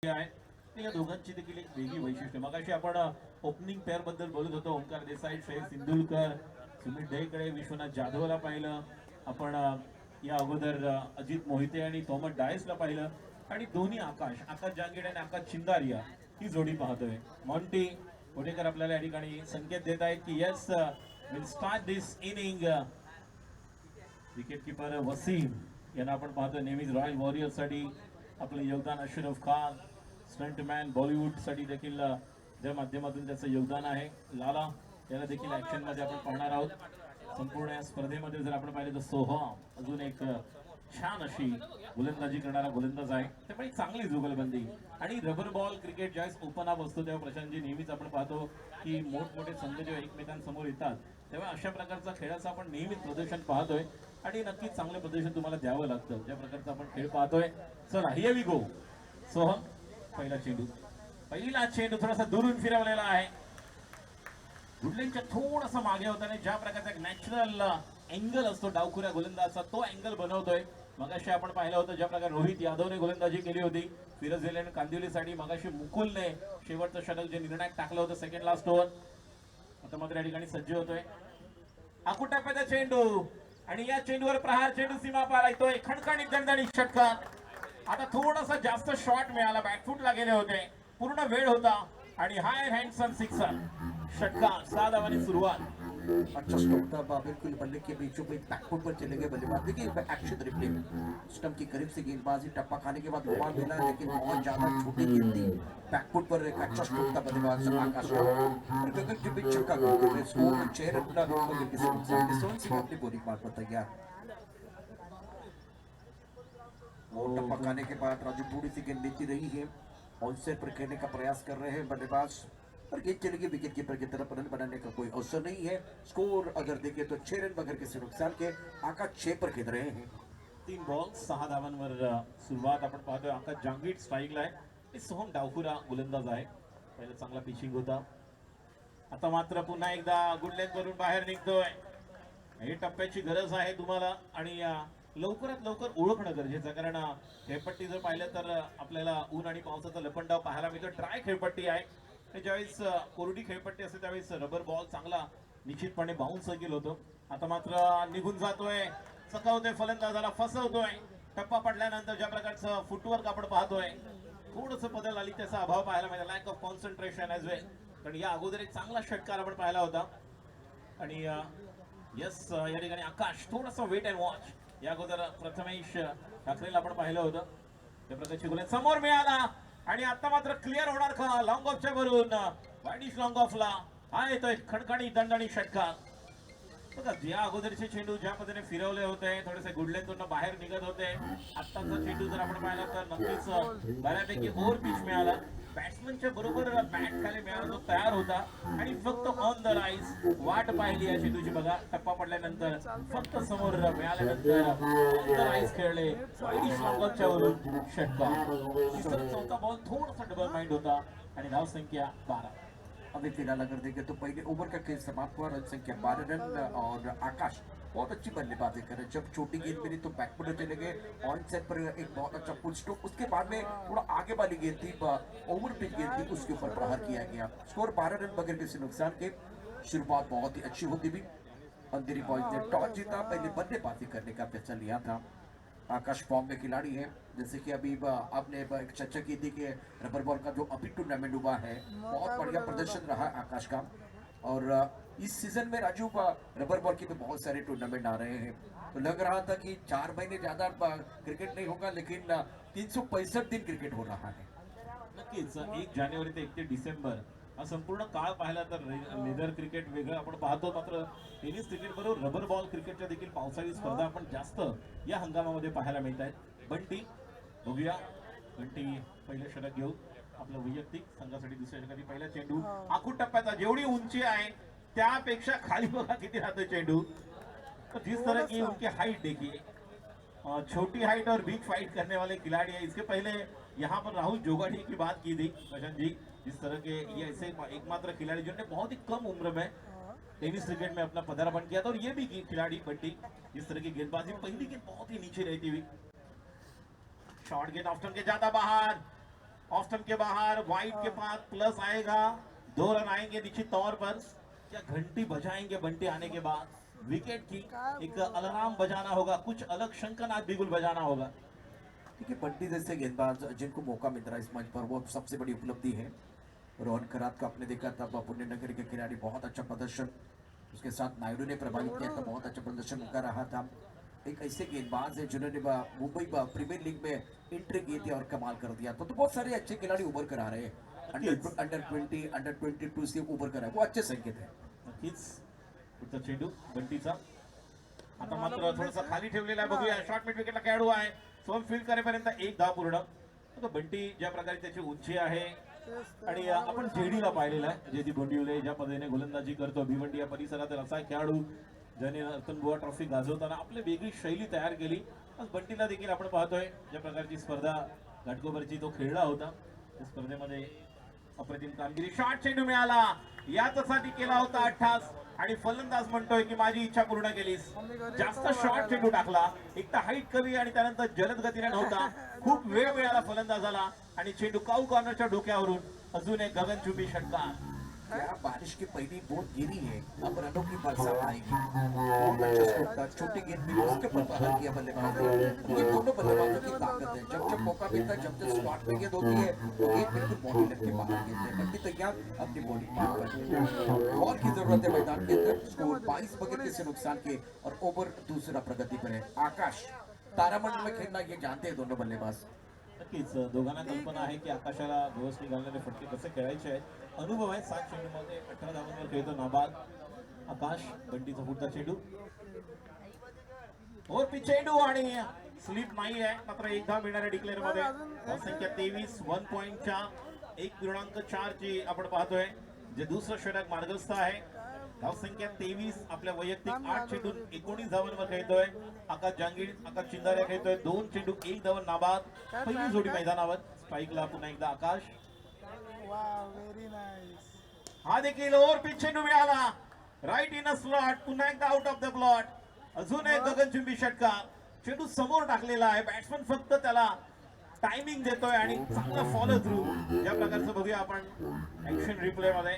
आहे या दोघांची देखील एक वेगळी वैशिष्ट्य. मगाशी आपण ओपनिंग पेअर बद्दल बोलत होतो. ओंकार देसाई, श्रेयस सिंधुलकर, सुमित ढेकळे, विश्वनाथ जाधवला पाहिलं आपण. या अगोदर अजित मोहिते आणि थॉमस डायसला पाहिलं. आणि दोन्ही आकाश जांगीड आणि आकाश चिंदारिया ही जोडी पाहतोय. मॉन्टी कोटेकर आपल्याला या ठिकाणी संकेत देत आहेत की yes will start this inning. Wicket keeper Wasim यांना आपण पाहतो. नेहमीच रॉयल वॉरियर्स साठी आपलं योगदान. अशरफ खान स्टंटमॅन बॉलिवूड साठी देखील ज्या माध्यमातून त्याचं योगदान आहे. लाला याला देखील ऍक्शन मध्ये आपण पाहणार आहोत. संपूर्ण या स्पर्धेमध्ये जर आपण पाहिलं तर सोहम अजून एक छान अशी गोलंदाजी करणारा गोलंदाज आहे. त्यामुळे चांगली जुगलबंदी. आणि रबर बॉल क्रिकेट ज्यावेळेस ओपन अप असतो तेव्हा प्रशांतजी नेहमीच आपण पाहतो की मोठमोठे संघ जेव्हा एकमेकांसमोर येतात तेव्हा अशा प्रकारचा खेळाचं आपण नेहमीच प्रदर्शन पाहतोय. आणि नक्कीच चांगलं प्रदर्शन तुम्हाला द्यावं लागतं ज्या प्रकारचा आपण खेळ पाहतोय. चला हियर वी गो. सोहम पहिला चेंडू थोडासा दुरून फिरवलेला आहे. गुडलेनच्या थोडासा मागे होता. ज्या प्रकारचा एक नॅचरल अँगल असतो डावखुऱ्या गोलंदाजाचा तो अँगल बनवतोय. मगाशी आपण पाहिलं होतं ज्या प्रकारे रोहित यादवने गोलंदाजी केली होती फिरज आणि कांदिवलीसाठी. मगाशी मुकुलने शेवटचं षटक जे निर्णायक टाकलं होतं सेकंड लास्ट ओव्हर. आता मात्र या ठिकाणी सज्ज होतोय. आकुटाप्याचा चेंडू आणि या चेंडूवर प्रहार. चेंडू सीमा पार येतोय. खणखणीत दणदणीत षटकार. आता थोडासा जास्त शॉट मिळाला. बॅकफुटला गेले होते. पूर्ण वेळ होता आणि हाय हँडसम सिक्सर. षटकार 6 धावांनी सुरुवात. अच्छा स्टॉप था बिल्कुल बल्ले के बीचों बीच बैकफुट पर चले गए बल्लेबाज. देखिए एक्शन रिप्ले स्टंप के करीब से गेंदबाजी टप्पा खाने के बाद घुमा मिला लेकिन बहुत ज्यादा छोटी गेंद थी. बैकफुट पर एक अच्छा स्ट्रोक था बल्लेबाज आकाश का और गगन के बीच चौका गया. स्कोर में 6 रन बना डिस्टेंस से अपनी बॉलिंग मार पर तैयार. वो टप्पा खाने के बाद राजू थोड़ी सी गेंद लेती रही है. ऑनसेट पर खेलने का प्रयास कर रहे हैं बल्लेबाज और गेंद चलेगी विकेट कीपर की तरफ. रन बनाने का कोई अवसर नहीं है. स्कोर अगर देखें तो 6 रन बगैर किसी नुकसान के आकाश 6 पर खेल रहे हैं. 3 बॉल 6 धावांवर सुरुवात आपण पाहतोय. आकाश जांगीड स्ट्राईकला आहे. सोहम डावखुरा गोलंदाज आहे. पहिला चांगला पिचिंग होता. आता मात्र पुन्हा एकदा गुडलेन वरून बाहेर निघतोय. हे टप्प्याची गरज आहे तुम्हाला आणि लवकरात लवकर ओळखणं गरजेचं. कारण खेळपट्टी जर पाहिलं तर आपल्याला ऊन आणि पावसाचा लपंडाव पाहायला मिळतो. ड्राय खेळपट्टी आहे. ज्यावेळेस कोरडी खेळपट्टी असते त्यावेळेस रबर बॉल चांगला निश्चितपणे बाउन्स गेल होतो. आता मात्र निघून जातोय. चकावतोय फलंदाजाला फसवतोय. टप्पा पडल्यानंतर ज्या प्रकारचं फुटवर्क आपण पाहतोय थोडस बदल आली त्याचा अभाव पाहायला मिळाला. Lack of concentration as well. कारण या अगोदर एक चांगला षटकार आपण पाहिला होता. आणि यस या ठिकाणी आकाश थोडासा वेट अँड वॉच. या अगोदर प्रथमेश ठाकरेला आपण पाहिलं होतं त्या प्रकारची गोल समोर मिळाला. आणि आता मात्र क्लिअर होणार का लॉंग ऑफच्या वरून. वाईडिश लॉंग ऑफला हा येतोय खणखणी दणदणी षटकार. बघा या अगोदरचे चेंडू ज्या पद्धतीने फिरवले होते थोडेसे गुडलेतून बाहेर निघत होते. आत्ताचा चेंडू जर आपण पाहिला तर नक्कीच बऱ्यापैकी ओव्हर पिच मिळाला. बॅट्समनच्या बरोबर बॅट खाली मिळाला तो तयार होता आणि फक्त ऑन द राईज वाट पाहिली या चेंडूची. बघा टप्पा पडल्यानंतर फक्त समोर मिळाल्यानंतर ऑन द राईज खेळले. वाईडिश लॉंग ऑफच्या वरून षटकार. चौथा बॉल थोडासा डबल माइंड होता आणि धाव संख्या 12. अभी फिलहाल अगर देखें तो पहले ओवर का खेल समाप्त हुआ. रन संख्या 12 रन और आकाश बहुत अच्छी बल्लेबाजी करे. जब छोटी गेंद मिली तो बैकफुट में चले गए. ऑन सेट पर एक बहुत अच्छा फुल स्ट्रोक. उसके बाद में थोड़ा आगे वाली गेंद थी ओवर पिच गेंद थी उसके ऊपर प्रहार किया गया. स्कोर 12 रन बगैर किसी नुकसान के. शुरुआत बहुत ही अच्छी होती हुई. अंधेरी बॉयज ने टॉस जीता. पहले बल्लेबाजी करने का फैसला लिया था. आकाश फॉर्म में खिलाड़ी है. जैसे कि अभी आपने एक चर्चा की थी कि रबर बॉल का जो अभी टूर्नामेंट हुआ है बहुत बढ़िया प्रदर्शन रहा आकाश का. और इस सीजन में राजू रबर बॉल के भी बहुत सारे टूर्नामेंट आ रहे हैं. तो लग रहा था कि 4 महीने ज्यादा क्रिकेट नहीं होगा लेकिन 365 दिन क्रिकेट हो रहा है. नक्कीच 1 जानेवारी ते 31 डिसेंबर हा संपूर्ण काळ पाहिला तर लेदर क्रिकेट वेगळं आपण पाहतो. मात्र टेनिस क्रिकेट बरोबर रबर बॉल क्रिकेटच्या देखील पावसाळी स्पर्धा आपण जास्त या हंगामामध्ये पाहायला मिळत आहेत. बंटी बघूया. बंटी पहिलं षटक घेऊन आपलं वैयक्तिक संघासाठी दुसऱ्या षटकाची. पहिला चेंडू आखूट टप्प्याचा. जेवढी उंची आहे त्यापेक्षा खाली बघा किती राहतोय चेंडू. जिस तरह की उनकी हाइट देखिए. छोटी हाइट और बिग फाइट करने वाले खिलाड़ी है. इसके पहले यहाँ पर राहुल जोगाड़ी की बात की थी प्रशांत जी. जिस तरह के ये ऐसे एकमात्र खिलाड़ी जिन्होंने बहुत ही कम उम्र में टेनिस क्रिकेट में अपना पदार्पण किया था. और ये भी खिलाड़ी बंटी जिस तरह की गेंदबाजी पहली गेंद बहुत ही नीचे रहती हुई. शॉर्ट गेंद ऑप्शन के ज्यादा बाहर. ऑफ स्टंप के बाहर, वाइड के पास प्लस आएगा, 2 रन आएंगे निश्चित तौर पर। क्या घंटी बजाएंगे बंटी आने के बाद? विकेट की एक अलार्म बजाना होगा, कुछ अलग शंखनाद बिगुल बजाना होगा। देखिए बंटी जैसे गेंदबाज जिनको मौका मिल रहा है इस मंच पर, वो सबसे बड़ी उपलब्धि है। रोहन खरात को आपने देखा था, पुण्य नगर के खिलाड़ी, बहुत अच्छा प्रदर्शन। उसके साथ नायडू ने प्रभावित किया था, बहुत अच्छा प्रदर्शन उनका रहा था। एक ऐसे गेंदबाज है जिन्होंने मुंबई प्रीमियर लीग में एंट्री की थी और कमाल कर दिया था। तो बहुत सारे अच्छे खिलाड़ी उभर कर आ रहे हैं, अंडर 20, अंडर 22 से उभर कर, वो अच्छे संकेत है। नक्कीच पुढचा चेंडू बंटीचा, आता मात्र थोडासा खाली ठेवलेला आहे, बघूया शॉर्ट मिड विकेटला खेळाडू आहे, स्वयं फील्ड करेपर्यंत एक धाव पूर्ण। आता बंटी ज्या प्रकारे त्याची उंची आहे आणि आपण जेडीला पाहिलेलं आहे, जेदी बोंडिवले ज्या पद्धतीने गोलंदाजी करतो, भिवंडी या परिसरातील असा खेळाडू ज्याने रतनबुवा ट्रॉफी गाजवताना आपली वेगळी शैली तयार केली। आज बंटीला देखील आपण पाहतोय ज्या प्रकारची स्पर्धा घाटकोपरची तो खेळला होता, त्या स्पर्धेमध्ये अप्रतिम कामगिरी। शॉट चेंडू मिळाला, याच्यासाठी केला होता 88 आणि फलंदाज म्हणतोय की माझी इच्छा पूर्ण केलीस। जास्त शॉट चेंडू टाकला, एक तर हाईट कमी आणि त्यानंतर जलद गतीने नव्हता, खूप वेळ मिळाला फलंदाजाला आणि चेंडू काऊ कॉर्नरच्या डोक्यावरून अजून एक गगनचुंबी षटकार। क्या बारिश की पहली बूंद गिरी है, अब रनों की बरसात आएगी। बहुत अच्छा स्कोर था, छोटी गेंद भी उसके ऊपर प्रहार किया बल्लेबाज ने। ये दोनों बल्लेबाजों की ताकत है, जब जब मौका मिलता है, जब जब स्लॉट में गेंद होती है तो गेंद बिल्कुल बॉडी लेग के बाहर गिरते हैं। बंटी तैयार अपनी बॉडी पार करते, बॉल की जरूरत है मैदान के अंदर। स्कोर 22 विकेट से नुकसान के और ओवर दूसरा प्रगति पर है। आकाश तारामंडल में खेलना ये जानते हैं दोनों बल्लेबाज। नक्कीच दोघांना कल्पना आहे की आकाशाला दिवस निघालेले फटके कसे खेळायचे आहेत, अनुभव आहे। 7 चेंडूमध्ये 18 धावांवर खेळतो नाबाद आकाश। बंटीचा पुढचा चेंडू, और पिच चेंडू आणि स्लिप नाही आहे, मात्र एक धाव मिळणाऱ्या डिक्लेअर मध्ये। संख्या 23, 1 पॉइंटच्या 1.4 ची आपण पाहतोय, जे दुसरं षटक मार्गस्थ आहे। धाव संख्या 23, आपल्या वैयक्तिक 8 चेंडू 19 धावांवर खेळतोय आकाश जहांगीर। आकाश चिंदारे खेळतोय 2 चेंडू 1 धाव नाबाद। पहिली जोडी मैदानावर, स्ट्राईकला पुन्हा एकदा आकाश। हा देखील ओव्हर पिच चेंडू मिळाला, राईट इन अ स्लॉट, पुन्हा एकदा आउट ऑफ द प्लॉट, अजून एक गगनचुंबी षटकार। चेंडू समोर टाकलेला आहे, बॅट्समन फक्त त्याला टायमिंग देतोय आणि चांगला फॉलो थ्रू। ज्या प्रकारचं बघूया आपण ऍक्शन रिप्ले मध्ये,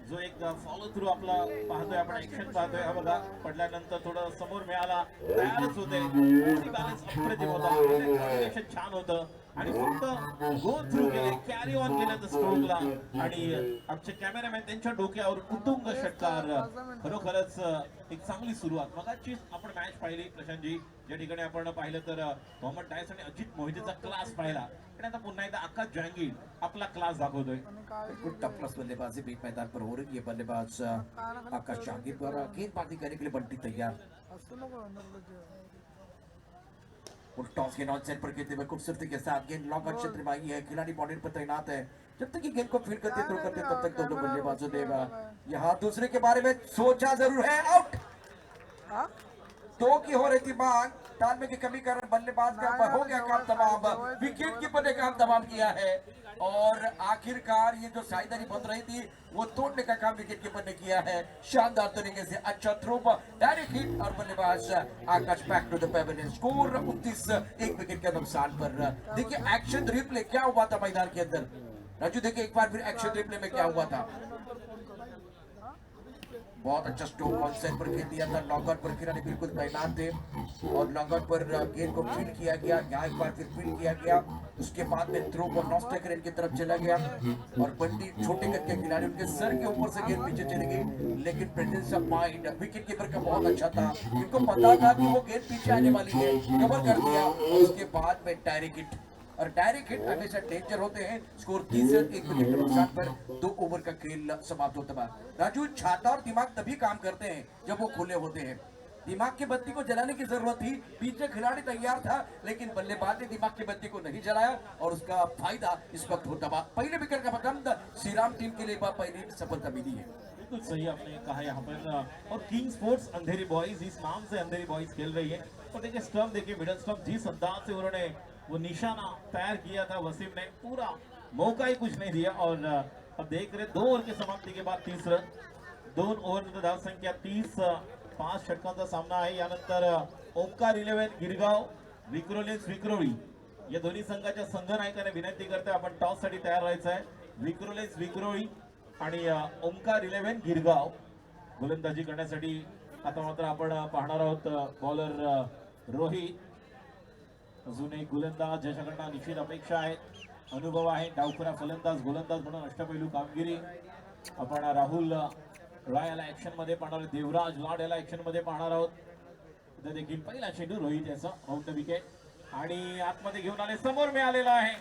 जो एक फॉलो थ्रू आपला पाहतोय आपण, ऍक्शन पाहतोय। हा बघा, पडल्यानंतर थोडं समोर मिळाला, तयारच होते, बॅलन्स अप्रतिम होता, कॉम्बिनेशन छान होतं आणि फक्त गो थ्रू केले, कॅरी ऑन केलं त्या स्ट्रोकला आणि आमचे कॅमेरामॅन त्यांच्या डोक्यावर उत्तुंग षटकार। खरोखरच एक चांगली सुरुवात। मगाची आपण मॅच पाहिली प्रशांतजी, ज्या ठिकाणी आपण पाहिलं तर मोहम्मद डायस आणि अजित मोहितेचा क्लास पाहिला, आणि आता पुन्हा एकदा आकाश जहांगीर आपला क्लास दाखवतोय। बिल्कुल टफ प्लस बल्लेबाजी बीच मैदान पर हो रही है। बल्लेबाज आकाश जहांगीर द्वारा गेंदबाजी करने के लिए बंटी तैयार। और टॉस गेंद ऑन सेट पर खेलते हुए खूबसूरती के साथ गेंद लॉन्ग ऑन क्षेत्र में आई है, खिलाड़ी बॉर्डर पर तैनात है। जब तक ये गेंद को फील्ड करते थ्रो करते तब तक दोनों बल्लेबाजों ने यहाँ दूसरे के बारे में सोचा जरूर है। आउट, 2 की हो रही थी मांग, तालमेल की कमी कारण बल्लेबाज का हो गया काम तमाम, विकेट कीपर ने काम तमाम किया है और आखिरकार ये जो साइदारी बन रही थी वो तोड़ने का काम विकेट कीपर ने किया है। शानदार तरीके से अच्छा थ्रो, डायरेक्ट हिट और बल्लेबाज Akash back to the pavilion. Score 29, 1 wicket के नुकसान पर। देखिए एक्शन रिप्ले क्या हुआ था मैदान के अंदर, राजू देखिए एक बार फिर एक्शन रिप्ले में क्या हुआ था। बहुत अच्छा स्ट्रोक ऑन सेट पर खेल दिया था, लॉन्ग ऑन पर खिलाड़ी बिल्कुल तैनात थे और लॉन्ग ऑन पर गेंद को फील्ड किया गया, यहाँ एक बार फिर फील्ड किया गया, उसके बाद में थ्रो को नॉस्टेकर इनकी तरफ चला गया और बंटी छोटे कद के खिलाड़ी उनके सर के ऊपर से गेंद पीछे चली गई, लेकिन presence of mind wicket keeper का बहुत अच्छा था, इनको पता था कि वो गेंद पीछे आने वाली है, कवर कर दिया। उसके बाद में डायरेक्ट हिट, और डायरेक्ट हिट हमेशा डेंजर होते हैं। स्कोर 30 रन, 1 विकेट के नुकसान पर 2 ओवर का खेल समाप्त होता है। राजू, छाता और दिमाग तभी काम करते हैं जब वो खुले होते हैं। दिमाग की बत्ती को जलाने की जरूरत थी, पीछे खिलाड़ी तैयार था, लेकिन बल्लेबाज ने दिमाग की बत्ती को नहीं जलाया और उसका फायदा इस वक्त होता है। पहले विकेट का मतलब श्रीराम टीम के लिए पहली सफलता मिली है। बिल्कुल सही आपने कहा यहाँ पर। और किंग स्पोर्ट्स अंधेरी बॉयज, इस नाम से अंधेरी बॉयज खेल रही है। और देखिए स्टंप, देखिए मिडल स्टंप, जिस अंदाज से उन्होंने वो निशाना तैयार किया था वसीम ने, पूरा मौका ही कुछ नहीं दिया। और अब देख रहे 2 ओवर की समाप्ति के बाद 30 रन, 2 ओव्हर धाव संख्या 30, 5 षटकांचा सामना आहे। यानंतर ओमकार 11 गिरगाव, विक्रोलेन्स विक्रोळी या दोन्ही संघाच्या संघनायकाने विनंती करते आपण टॉस साठी तयार व्हायचं आहे. विक्रोलेस विक्रोळी आणि ओमकार 11 गिरगाव गोलंदाजी करण्यासाठी. आता मात्र आपण पाहणार आहोत बॉलर रोहित. अजून एक गोलंदाज ज्याच्याकडनं निश्चित अपेक्षा आहे, अनुभव आहे, डावखुरा फलंदाज गोलंदाज म्हणून अष्टपैलू कामगिरी. आपण राहुल रॉय याला ऍक्शन मध्ये पाहणार आहोत, देवराज लाड याला ऍक्शन मध्ये पाहणार आहोत. इथे देखील पहिला चेंडू रोहित याचा ऑन द विकेट आणि आतमध्ये घेऊन आले, समोर मिळालेला आहे.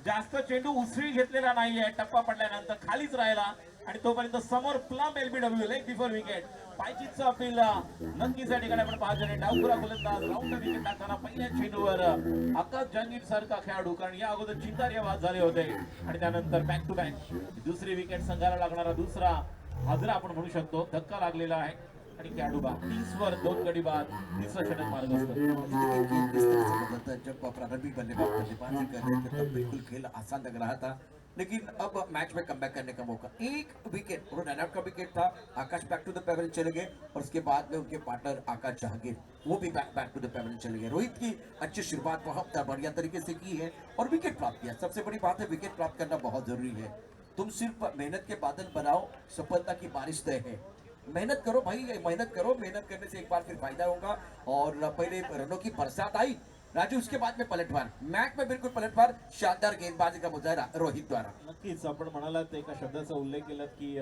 जास्त चेंडू उसळी घेतलेला नाहीये, टप्पा पडल्यानंतर खालीच राहिला आणि तोपर्यंत समोर plum LBW leg before wicket. पायचीचं अपील नक्कीच या ठिकाणी आपण पाहतो. डावखुरा गोलंदाज राऊंड द विकेट टाकताना पहिल्या चेंडूवर आकाश जहांगीर सारखा खेळाडू, कारण या अगोदर चिंतार्य बाद झाले होते आणि त्यानंतर बॅक टू बॅक दुसरी विकेट संघाला लागणारा दुसरा हादरा आपण म्हणू शकतो, धक्का लागलेला आहे आणि खेळाडू बाद 30 वर 2 गडी बाद, तिसरा षटक मार्ग असतो. जब प्रारंभिक बल्लेबाजी कर रहे थे तब बिल्कुल खेल आसान लग रहा था, लेकिन अब मैच में कमबैक करने का मौका. एक विकेट और रन आउट का विकेट था. आकाश बैक टू द पेवेलियन चले गए और उसके बाद में उनके पार्टनर आकाश जहांगीर वो भी बैक टू द पेवेलियन चले गए. रोहित की अच्छी शुरुआत बहुत बढ़िया तरीके से की है और विकेट प्राप्त किया. सबसे बड़ी बात है, विकेट प्राप्त करना बहुत जरूरी है. तुम सिर्फ मेहनत के बादल बनाओ, सफलता की बारिश तय है. मेहनत करो भाई, मेहनत करो. मेहनत करने से एक बार फिर फायदा होगा. और पहले रनों की बरसात आई राजू, उसके बाद में पलटवार. मैच में बिल्कुल पलटवार, शानदार गेंदबाजी का मुजाहरा रोहित द्वारा. नक्कीच आपण म्हणालात एका शब्दाचा उल्लेख केला की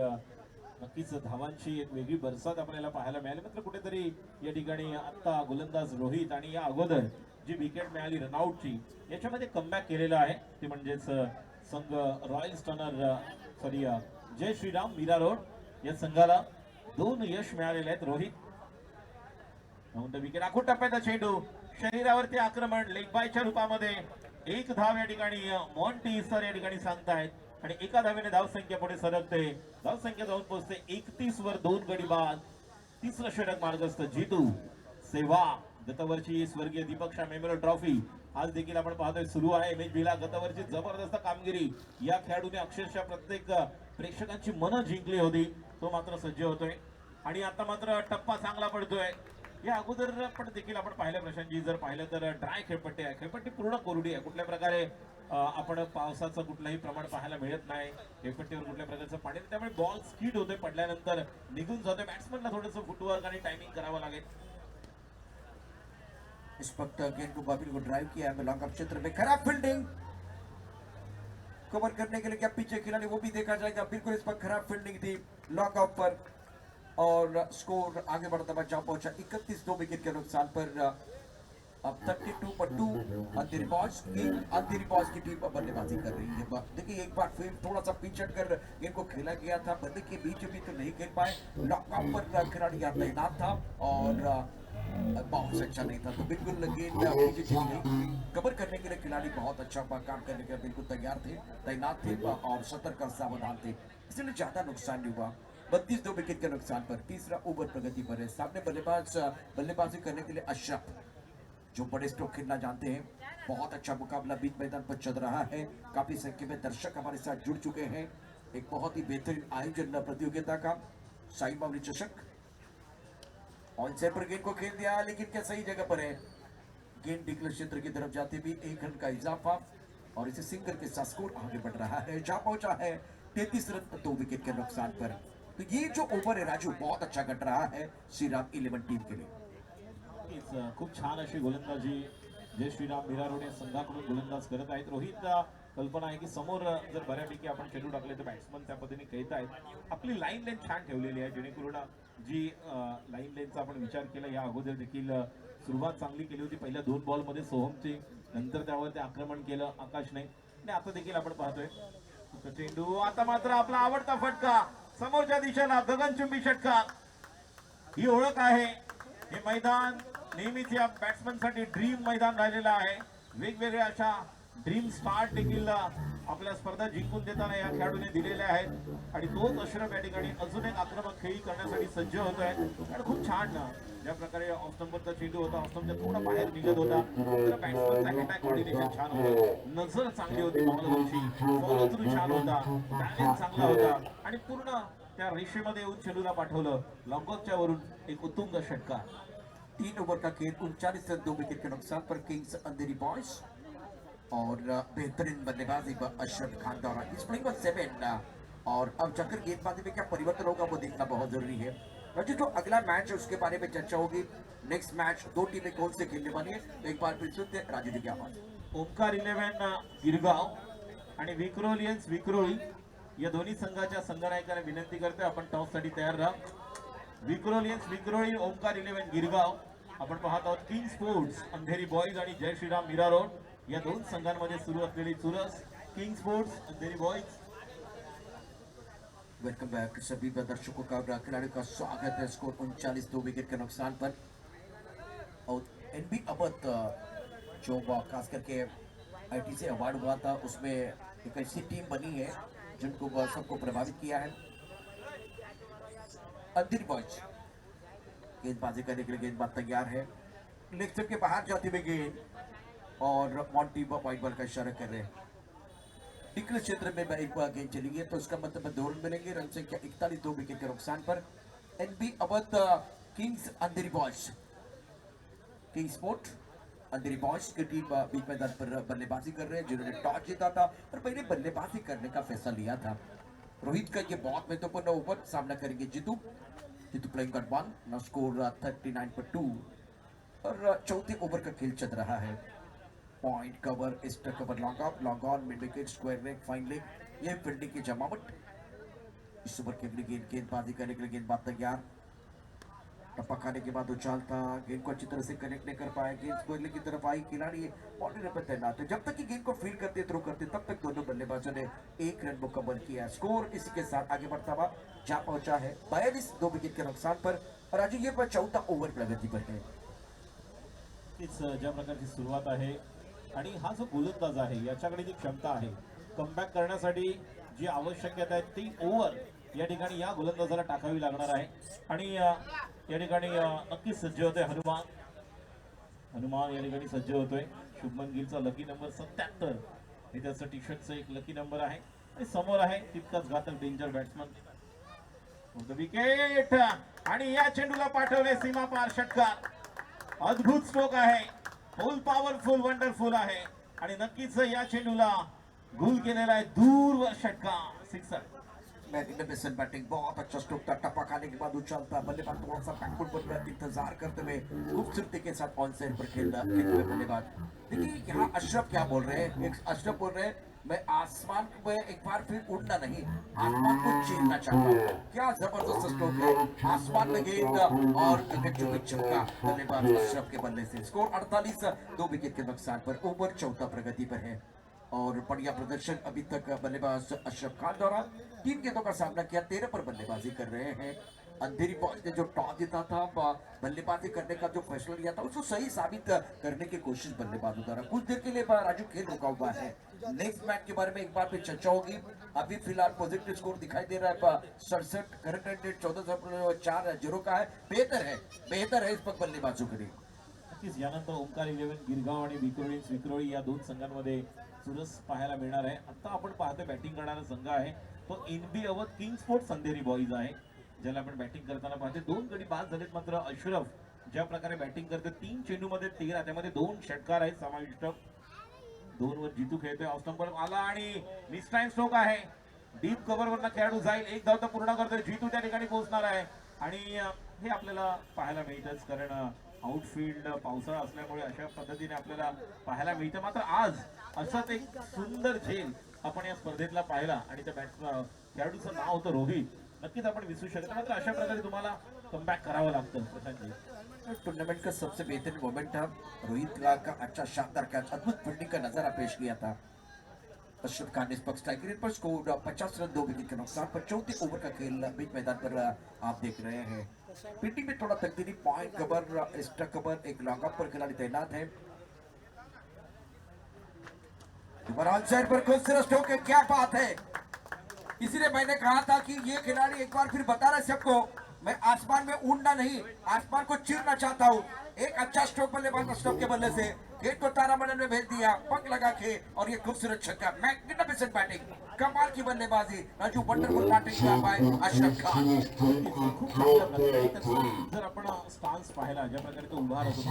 नक्कीच धावांची एक वेगळी बरसात आपल्याला पाहायला मिळाली. मात्र कुठेतरी या ठिकाणी आता गोलंदाज रोहित आणि या अगोदर जी विकेट मिळाली रनआउटची याच्यामध्ये कमबॅक केलेला आहे. ते म्हणजेच संघ रॉयल स्टनर सॉरी जय श्रीराम मीरा रोड या संघाला 2 यश मिळालेले आहेत. रोहित विकेट, आखूड टप्प्याचा चेंडू, शरीरावरती आक्रमण, लेग बायच्या रूपामध्ये एक धाव या ठिकाणी मॉन्टी सर या ठिकाणी सांगतायत आणि एका धावेने धावसंख्या पुढे सरकते. धावसंख्या जाऊन पोहोचते 31 वर 2 गडी बाद, तिसरं षटक मार्गस्थ. जीतू सेवा गतवर्षी स्वर्गीय दीपक शाह मेमोरियल ट्रॉफी आज देखील आपण पाहतोय सुरू आहे. MHB ला गतवर्षी जबरदस्त कामगिरी या खेळाडूने अक्षरशः प्रत्येक प्रेक्षकांची मनं जिंकली होती. तो मात्र सज्ज होतोय आणि आता मात्र टप्पा चांगला पडतोय. या अगोदर पण देखील आपण पाहिलं प्रशांतजी, जर पाहिलं तर ड्राय खेळपट्टी आहे, खेळपट्टी पूर्ण कोरडी आहे. कुठल्या प्रकारे आपण पावसाचं कुठलंही प्रमाण पाहायला मिळत नाही, खेळपट्टीवर कुठल्या प्रकारचं पाणी, त्यामुळे बॉल स्किड होतोय, पडल्यानंतर निघून जातोय. बॅट्समनला थोडंसं फुटवर्क आणि टायमिंग करावं लागेल. इस वक्त गेंद को बाबिल को ड्राइव किया है लॉन्ग अप क्षेत्र में, खराब फील्डिंग. कवर करने के लिए क्या पीछे खिलाड़ी वो भी देखा जाएगा. बिल्कुल इस पर खराब फील्डिंग थी लॉन्ग ऑफ पर और स्कोर आगे बढ़ता हुआ जा पहुंचा 31 2 विकेट के नुकसान पर. अब 32 पर 2 अंधेरी बॉयज की टीम बल्लेबाजी कर रही है. देखिए एक बार फिर थोड़ा सा पिच हटकर गेंद को खेला गया था, बल्ले के बीच भी तो नहीं खेल पाए. लॉन्ग ऑफ पर खिलाड़ी यहाँ तैनात था और बहुत अच्छा नहीं था, तो बिल्कुल गेंद पीछे चली गई. कवर करने के लिए खिलाड़ी बहुत अच्छा काम करने के लिए बिल्कुल तैयार थे, तैनात थे और सतर्क और सावधान थे, इसलिए ज्यादा नुकसान नहीं हुआ. 32 2 विकेट के नुकसान पर तीसरा ओवर प्रगति पर है. सामने बल्लेबाजी करने के लिए अशरफ, जो बड़े स्ट्रोक खेलना जानते हैं. बहुत अच्छा मुकाबला बीच मैदान पर चल रहा है. काफी संख्या में दर्शक हमारे साथ जुड़ चुके हैं. एक बहुत ही बेहतरीन आयोजन प्रतियोगिता का, साई बावली चषक. ऑन साइड पर गेंद को खेल दिया, लेकिन क्या सही जगह पर है. गेंद डिक्लेयर क्षेत्र की तरफ जाते भी 1 रन का इजाफा और इसे सिंगल के साथ स्कोर आगे बढ़ रहा है. जा पहुंचा है 33 रन 2 विकेट के नुकसान पर. तो ये जो ओवर है राजू बहुत अच्छा घट रहा है श्रीराम 11 टीम के लिए. खूप छान अशी गोलंदाजी जय श्रीराम मीरा रोड या संघाकडून गोलंदाज करत आहेत. रोहित कल्पना आहे की समोर जर बऱ्यापैकी आपण चेंडू टाकले तर बॅट्समन त्या पद्धतीने खेळत आहेत. आपली लाईन लेन छान ठेवलेली आहे, जेणेकरून जी लाईन लेनचा आपण विचार केला या अगोदर देखील सुरुवात चांगली केली होती. पहिल्या 2 बॉलमध्ये सोहमची, नंतर त्यावर ते आक्रमण केलं आकाशने आणि आता देखील आपण पाहतोय चेंडू. आता मात्र आपला आवडता फटका समोरच्या दिशेला, गगनचुंबी षटकार. ही ओळख आहे. हे मैदान नेहमीच या बॅट्समन साठी ड्रीम मैदान राहिलेलं आहे. वेगवेगळ्या अशा ड्रीम स्टार्ट देखील आपल्या स्पर्धा जिंकून देताना या खेळाडूने दिलेल्या आहेत आणि तोच अशरफ या ठिकाणी अजून एक आक्रमक खेळी करण्यासाठी सज्ज होतोय. आणि खूप छान ज्या प्रकारे ऑफ स्टंपरचा चेंडू होता, ऑफ स्टंपच्या थोडा बाहेर निघत होता, तर बॅट्समनचा हँड अटॅक कॉर्डिनेशन छान होतं, नजर चांगली होती बॉलवरची, फॉलो थ्रू छान होता, बॅलन्स चांगला होता आणि पूर्ण त्या रेषेमध्ये येऊन चेंडूला पाठवलं लॉन्गॉफच्या वरून. एक उत्तुंग षटकार. 3 ओवर का खेल 39 रन 2 विकेट के नुकसान पर किंग्स अंधेरी बॉयज. और बेहतरीन बल्लेबाजी अशरफ खान द्वारा इस प्लेइंग 7 और अब जाकर गेंदबाजी में क्या परिवर्तन होगा वो देखना बहुत जरूरी है। राजू जो अगला मैच है उसके बारे में चर्चा होगी। नेक्स्ट मैच दो टीमें कौन से खेलने वाली है तो एक बार फिर सुनते हैं राजू जी की आवाज। ओमकार 11 गिरगाव आणि विक्रोलियन्स विक्रोळी या दोन्ही संघाच्या संघनायकाने विनंती करते आपण टॉससाठी तयार राहा। विक्रोलियन्स विक्रोळी ओमकार 11 गिरगाव आपण पाहत आहोत किंग स्पोर्ट्स अंधेरी बॉयज आणि जय श्रीराम मीरा रोड या दोन संघांमध्ये सुरू असलेली चुरस। किंग स्पोर्ट्स अंधेरी बॉयज। वेलकम बैक सभी दर्शकों का और खिलाड़ियों का स्वागत है। स्कोर 39 2 विकेट के नुकसान पर। और एनबी अबत जो खास करके आईटी से अवार्ड हुआ था उसमें एक ऐसी टीम बनी है जिनको सबको प्रभावित किया है। अंधेरी बॉयज गेंदबाजी करने के लिए गेंदबाज तैयार है। लेग स्टंप के बाहर जाते हुए गेंद और मॉन्टी व्हाइट बॉल का इशारा कर रहे हैं। निकले क्षेत्र में एक बार गेंद चली है तो उसका मतलब दो रन मिलेंगे। रन संख्या 41 2 विकेट के नुकसान पर। एनबी अवध किंग्स अंधेरी बॉयज किंग स्पोर्ट अंधेरी बॉयज की टीम बीच मैदान पर बल्लेबाजी कर रहे हैं जिन्होंने टॉस जीता था और पहले बल्लेबाजी करने का फैसला लिया था। रोहित का ये बहुत महत्वपूर्ण ओवर सामना करेंगे Jeetu playing on 1 now score 39 पर 2 और चौथे ओवर का खेल चल रहा है। Point cover extra cover long on mid wicket square leg fine leg ये फील्डिंग की जमावट। इस ओवर के लिए गेंदबाजी करने के लिए गेंदबाज तैयार। टप्पा खाने के बाद उछालता गेंद को अच्छी तरह से कनेक्ट नहीं कर पाया। गेंद स्क्वायर की तरफ आई खिलाड़ी बाउंड्री पर तैनात है। जब तक कि गेंद को फील्ड करते थ्रो करते तब तक दोनों बल्लेबाजों ने एक रन मुकम्मल किया। स्कोर इसी के साथ आगे बढ़ता हुआ जा पहुंचा है 42 2 विकेट के नुकसान पर। और आज ये पर चौथा ओव्हर प्रगती पर है। ज्या प्रकारची सुरुवात आहे आणि हा जो गोलंदाज आहे याच्याकडे जी क्षमता आहे कमबॅक करण्यासाठी जी आवश्यकता आहे ती ओव्हर या ठिकाणी या गोलंदाजाला टाकावी लागणार आहे। आणि या ठिकाणी नक्कीच सज्ज होतोय हनुमान या ठिकाणी सज्ज होतोय। शुभमन गिलचा लकी नंबर 77 हे त्याचं टी शर्टचं एक लकी नंबर आहे आणि समोर आहे तितकाच घातक डेंजर बॅट्समन विकेट आणि या चेंडूला पाठवले सीमा पार षटकार। अद्भुत स्ट्रोक आहे फुल पॉवरफुल वंडरफुल आहे आणि नक्कीच या चेंडूला गुल केलेला आहे दूरवर षटकार सिक्सर। मैग्निफिसेंट बैटिंग बहुत अच्छा स्ट्रोक था। टप्पा खाने के बाद उछलता बल्लेबाज थोड़ा सा बैकफुट पर इंतजार करते हुए खूबसूरती के साथ ऑन साइड पर खेलते हुए बल्लेबाज। देखिए यहाँ अशरफ क्या बोल रहे हैं। अशरफ बोल रहे हैं मैं आसमान पे एक बार फिर उड़ना नहीं आसमान को चीरना चाहता हूँ। क्या जबरदस्त स्ट्रोक है। आसमान में गेंद और छक्का बल्लेबाज अशरफ के बल्ले से। स्कोर 48 2 विकेट के नुकसान पर। ओवर चौथा प्रगति पर है और बढ़िया प्रदर्शन अभी तक बल्लेबाज अशरफ खान द्वारा 3 गेंदों का सामना किया 13 पर बल्लेबाजी कर रहे हैं। अंधेरी बॉयज ने जो टॉस जीता था बल्लेबाजी करने का जो फैसला लिया था उसको सही साबित करने की कोशिश बल्लेबाजों द्वारा। कुछ देर के लिए राजू खेल रुका हुआ है। नेक्स्ट मैच के बारे में एक बार फिर चर्चा होगी। अभी फिलहाल पॉजिटिव स्कोर दिखाई दे रहा है 67 करंट रन रेट 14.40 का है। बेहतर है इस पर बल्लेबाजों के लिए। नक्कीच यानंतर ओमकार 11 गिरगाव आणि विक्रोळी या दोन संघांमध्ये चुरस पाहायला मिळणार आहे। आता आपण पाहतोय बॅटिंग करणारा संघ आहे तो एनबी अवध किंग स्पोर्ट्स अंधेरी बॉयज आहे ज्याला आपण बॅटिंग करताना पाहतोय। 2 गडी बाद झालेत मात्र अशरफ ज्या प्रकारे बॅटिंग करते 3 चेंडूमध्ये 13 त्यामध्ये 2 षटकार आहेत समाविष्ट। 2 वर जीतू खेळतोय ऑफ स्टंपर आला आणि मिस टाइम स्ट्रोक आहे। डीप कव्हर वरनं खेळाडू जाईल एक धाव तर पूर्ण करतोय जीतू त्या ठिकाणी पोहोचणार आहे आणि हे आपल्याला पाहायला मिळतच कारण आउटफील्ड पावसाळा असल्यामुळे अशा पद्धतीने आपल्याला पाहायला मिळतं। मात्र आज असंच एक सुंदर झेल आपण या स्पर्धेतला पाहिला आणि त्या खेळाडूचं नाव होतं रोहित। नक्कीच आपण विसरू शकत मात्र अशा प्रकारे तुम्हाला कमबॅक करावं लागतं प्रशांत। टूर्नामेंट का सबसे बेहतरीन मोमेंट था रोहित का अच्छा शानदार कैच अद्भुत फील्डिंग का नजारा पेश किया था। अशरफ खान ने स्पष्ट स्ट्राइक रेट पर स्कोर 50 रन 2 विकेट के नुकसान पर। चौथे ओवर का खेल बीच मैदान पर आप देख रहे हैं। फील्डिंग में थोड़ा तकदीरी पॉइंट कवर एक्स्ट्रा कवर एक लॉन्ग ऑफ पर खिलाड़ी तैनात है। ऑन साइड पर खूबसूरत स्ट्रोक है। क्या बात है। इसीलिए मैंने कहा था कि ये खिलाड़ी एक बार फिर बता रहा है सबको मैं आसमान में उड़ना नहीं आसमान को चीरना चाहता हूं। एक अच्छा स्ट्रोक बल्लेबाज अशरफ के बल्ले से गेंद को तारामंडल में भेज दिया पंख लगा के, और ये खूबसूरत छक्का, मैग्निफिसेंट बैटिंग, कमाल की बल्लेबाजी, Raju wonderful batting bye Ashraf Khan. खूप चांगल्या प्रकारे त्याचा जर आपण स्टान्स पाहिला, ज्या प्रकारे तो उभा राहतो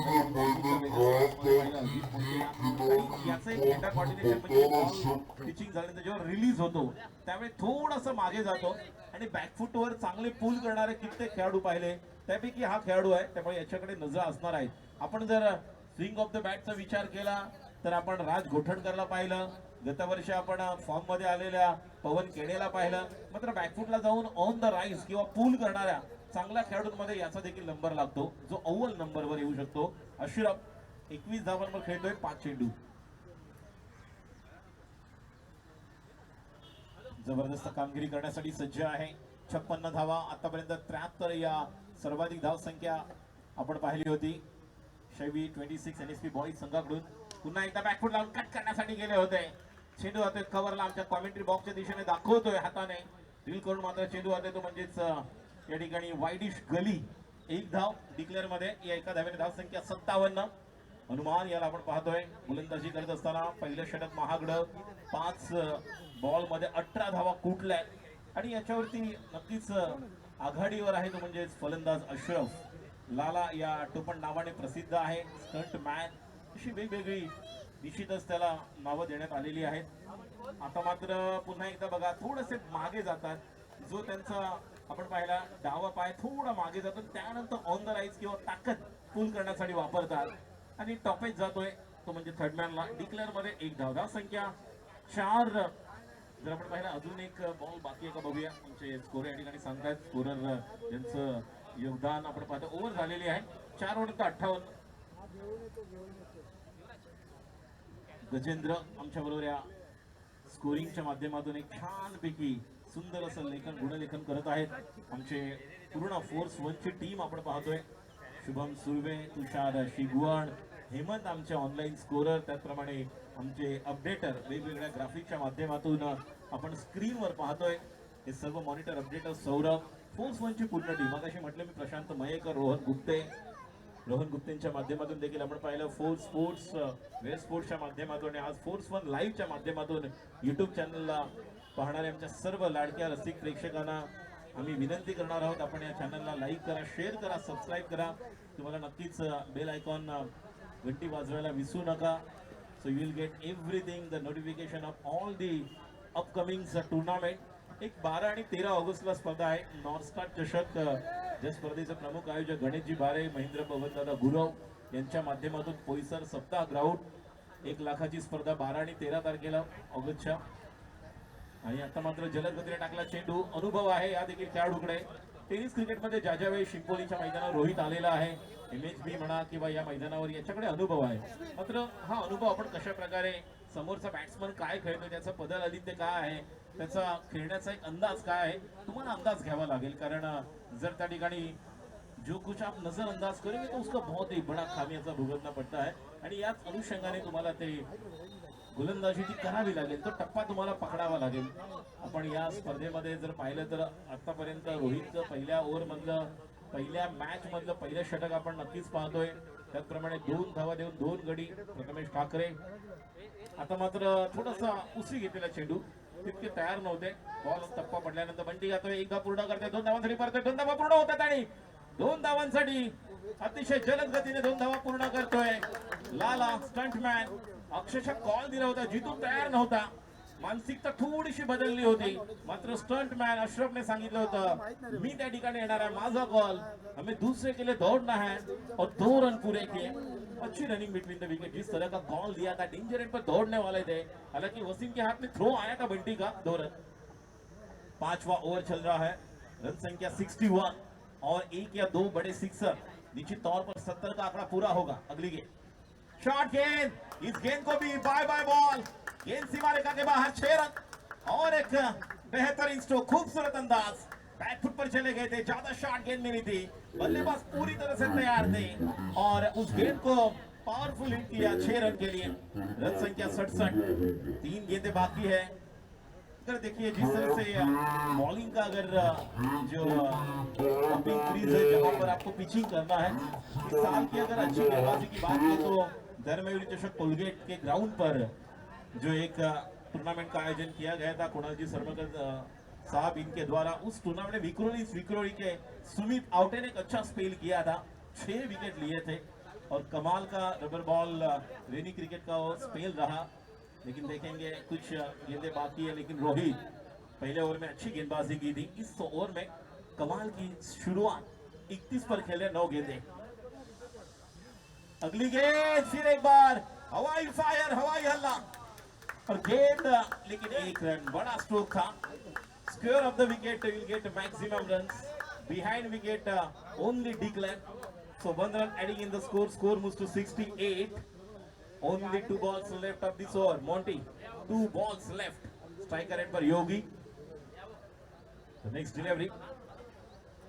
पाहिलं अजित मोहितेला, आणि याचं एक हेडर कॉर्डिनेशन म्हणजे बॉल पिचिंग झाल्यानंतर जेव्हा रिलीज होतो त्यावेळी थोडंसं मागे जातो आणि बॅकफुटवर चांगले पुल करणारे कित्येक खेळाडू पाहिले, त्यापैकी हा खेळाडू आहे. त्यामुळे याच्याकडे नजर असणार आहे. आपण जर स्विंग ऑफ द बॅटचा विचार केला तर आपण राज गोठणकरला पाहिलं, गतवर्षी आपण फॉर्म मध्ये आलेल्या पवन केडेला पाहिलं. मात्र बॅकफुटला जाऊन ऑन द राईज किंवा पूल करणाऱ्या चांगल्या खेळाडूंमध्ये याचा देखील नंबर लागतो, जो अव्वल नंबरवर येऊ शकतो. अशरफ 21 धावांवर खेळतोय, 5 चेंडू. जबरदस्त कामगिरी करण्यासाठी सज्ज आहे. 56 धावा आतापर्यंत, 73 या सर्वाधिक धाव संख्या आपण पाहिली होती. शैवी 26 एनएसपी बॉईज संघाकडून पुन्हा एकदा बॅकफुट लावून कट करण्यासाठी गेले होते. चेंडू हाते कव्हरला आमच्या कॉमेंट्री बॉक्सच्या दिशेने दाखवतोय हाताने ड्रिल करून, मात्र चेंडू हाते तो म्हणजेच या ठिकाणी वाईडिश गली. एक धाव डिक्लेअर मध्ये, या एका धावेने धाव संख्या 57. हनुमान याला आपण पाहतोय गोलंदाजी करत असताना पहिलं षटक महागडं, 5 बॉल मध्ये 18 धावा कुठल्या, आणि याच्यावरती नक्कीच आघाडीवर आहे तो म्हणजे फलंदाज अशरफ. लाला या टोपण नावाने प्रसिद्ध आहे. स्टंट मॅन अशी वेगवेगळी निश्चितच त्याला नावं देण्यात आलेली आहेत. आता मात्र पुन्हा एकदा बघा थोडेसे मागे जातात, जो त्यांचा आपण पाहिला डावा पाय थोडा मागे जातो, त्यानंतर ऑन द राईज किंवा ताकद पूल करण्यासाठी वापरतात आणि टॉपेज जातोय तो म्हणजे थर्डमॅनला. डिक्लेअर मध्ये एक धाव, धाव संख्या 4. जर आपण पाहिला अजून एक बॉल बाकी आहे का बघूया. आमचे स्कोर या ठिकाणी सांगतायत, स्कोरर ज्यांचं योगदान आपण पाहतो ओव्हर झालेली आहे 4 ओव्हर 58. गजेंद्र आमच्या बरोबर या स्कोरिंगच्या माध्यमातून एक छानपैकी सुंदर असं लेखन गुणलेखन करत आहेत. आमचे पूर्ण फोर्स 1 ची टीम आपण पाहतोय. शुभम सुर्वे, तुषार शिगवण, हेमंत आमचे ऑनलाईन स्कोरर, त्याचप्रमाणे आमचे अपडेटर वेगवेगळ्या ग्राफिकच्या माध्यमातून आपण स्क्रीनवर पाहतोय. हे सर्व मॉनिटर अपडेटर सौरभ, फोर्स 1 ची पूर्ण टीम. मगाशी म्हटलं मी प्रशांत मयेकर, रोहन गुप्तेंच्या माध्यमातून देखील आपण पाहिलं. फोर्स स्पोर्ट्स, वेब स्पोर्ट्सच्या माध्यमातून, आज फोर्स 1 लाईव्हच्या माध्यमातून युट्यूब चॅनलला पाहणाऱ्या आमच्या सर्व लाडक्या रसिक प्रेक्षकांना आम्ही विनंती करणार आहोत, आपण या चॅनलला लाईक करा, शेअर करा, सबस्क्राईब करा. तुम्हाला नक्कीच बेल आयकॉन घंटी वाजवायला विसरू नका. So you will get everything, the notification of all the upcoming tournament. एक 12 आणि 13 ऑगस्टला स्पर्धा आहे नॉर्थ स्टार चषक. ज्या स्पर्धेचे प्रमुख आयोजक गणेशजी बारे, महेंद्र पवनदादा गुरव यांच्या माध्यमातून पोईसर सप्ताह ग्राउंड 1 लाखाची स्पर्धा 12 आणि 13 तारखेला ऑगस्टच्या. आणि आता मात्र जलद गतीने टाकला चेंडू, अनुभव आहे या देखील खेळाडूकडे. टेनिस क्रिकेटमध्ये ज्या ज्या वेळी शिंपोलीच्या मैदानावर रोहित आलेला आहे, MHB म्हणा किंवा या मैदानावर, याच्याकडे अनुभव आहे. मात्र हा अनुभव आपण कशा प्रकारे, समोरचा बॅट्समन काय खेळतो, त्याचं पदलालित्य काय आहे, त्याचा खेळण्याचा एक अंदाज काय आहे, तुम्हाला अंदाज घ्यावा लागेल. कारण जर त्या ठिकाणी जो कुछ आप नजरअंदाज करेंगे तो उसका बहुत ही बड़ा खामियाजा भुगतना पड़ता है. आणि याच अनुषंगाने तुम्हाला ते गोलंदाजी ती करावी लागेल, तो टप्पा तुम्हाला पकडावा लागेल. आपण या स्पर्धेमध्ये जर पाहिलं तर आतापर्यंत रोहितचं पहिल्या ओव्हर मधलं, पहिल्या मॅच मधलं पहिलं षटक आपण नक्कीच पाहतोय. त्याचप्रमाणे 2 धावा देऊन 2 गडी प्रथमेश ठाकरे. आता मात्र थोडासा उसरी घेतलेला चेंडू, तितके तयार नव्हते. बॉल टप्पा पडल्यानंतर बंटी घातोय, 1 धाव पूर्ण करते, 2 धावांसाठी परत 2 धावा पूर्ण होतात आणि 2 धावांसाठी अतिशय जलद गतीने 2 धावा पूर्ण करतोय लाला स्टंटमॅन. अक्षरशः कॉल दिला होता, जितू तयार नव्हता, मानसिकता थोडीशी बदलली होती. मात्र स्टंटमॅन अशरफने सांगितलं होतं मी त्या ठिकाणी येणार आहे, माझा कॉल, हमें दूसरे के लिए दौड़ना है और 2 रन पूरे किए. अच्छी रनिंग बिटवीन द विकेट, जिस तरह का कॉल दिया था, डेंजर एंड पर दौड़ने वाले थे. हालांकि वसीम के हाथ में थ्रो आया था बंटी का, 2 रन. 5वां ओवर चल रहा है, रन संख्या 61 और 1 या 2 बड़े सिक्सर, निश्चित तौर पर 70 का आंकड़ा पूरा होगा. अगली गेंद, शॉट गेंद, इस गेंद को भी बाय बाय बॉल, गेंद सीमा रेखा के बाहर, 6 रन और एक बेहतरीन स्ट्रोक, खूबसूरत अंदाज, बैकफुट पर चले गए थे, ज्यादा शॉट गेंद मिली थी, बल्लेबाज पूरी तरह से तैयार थे और उस गेंद को पावरफुल हिट किया 6 रन के लिए. रन संख्या 67, 3 गेंदें बाकी है. अगर देखिए जिस तरह से बॉलिंग का अगर जो ओपनिंग क्रीज है जहां पर आपको पिचिंग करना है, इस साल की अगर अच्छी गेंदबाजी की बात की तो धर्मवीर चषक कोलगेट के ग्राउंड पर जो एक टूर्नामेंट का आयोजन किया गया था कुणालजी सरमकर साहब इनके द्वारा, उस टूर्नामेंट में विक्रोली के सुमित आवटे ने एक अच्छा स्पेल किया था, 6 विकेट लिए थे और कमाल का रबर बॉल रेनी क्रिकेट का वो स्पेल रहा। लेकिन देखेंगे कुछ गेंदें बाकी है, लेकिन रोहित पहले ओवर में अच्छी गेंदबाजी की थी। इस ओवर में कमाल की शुरुआत, 31 पर खेले 9 गेंदें। अगली गेंद फिर एक बार हवाई फायर, हवाई हल्ला और गेंद, लेकिन 1 रन, बड़ा स्ट्रोक था। Square of the wicket will get maximum runs, behind wicket only declare, so 1 run adding in the score moves to 68. Only 2 balls left of this over. Monty, 2 balls left. Striker end for Yogi. The next delivery,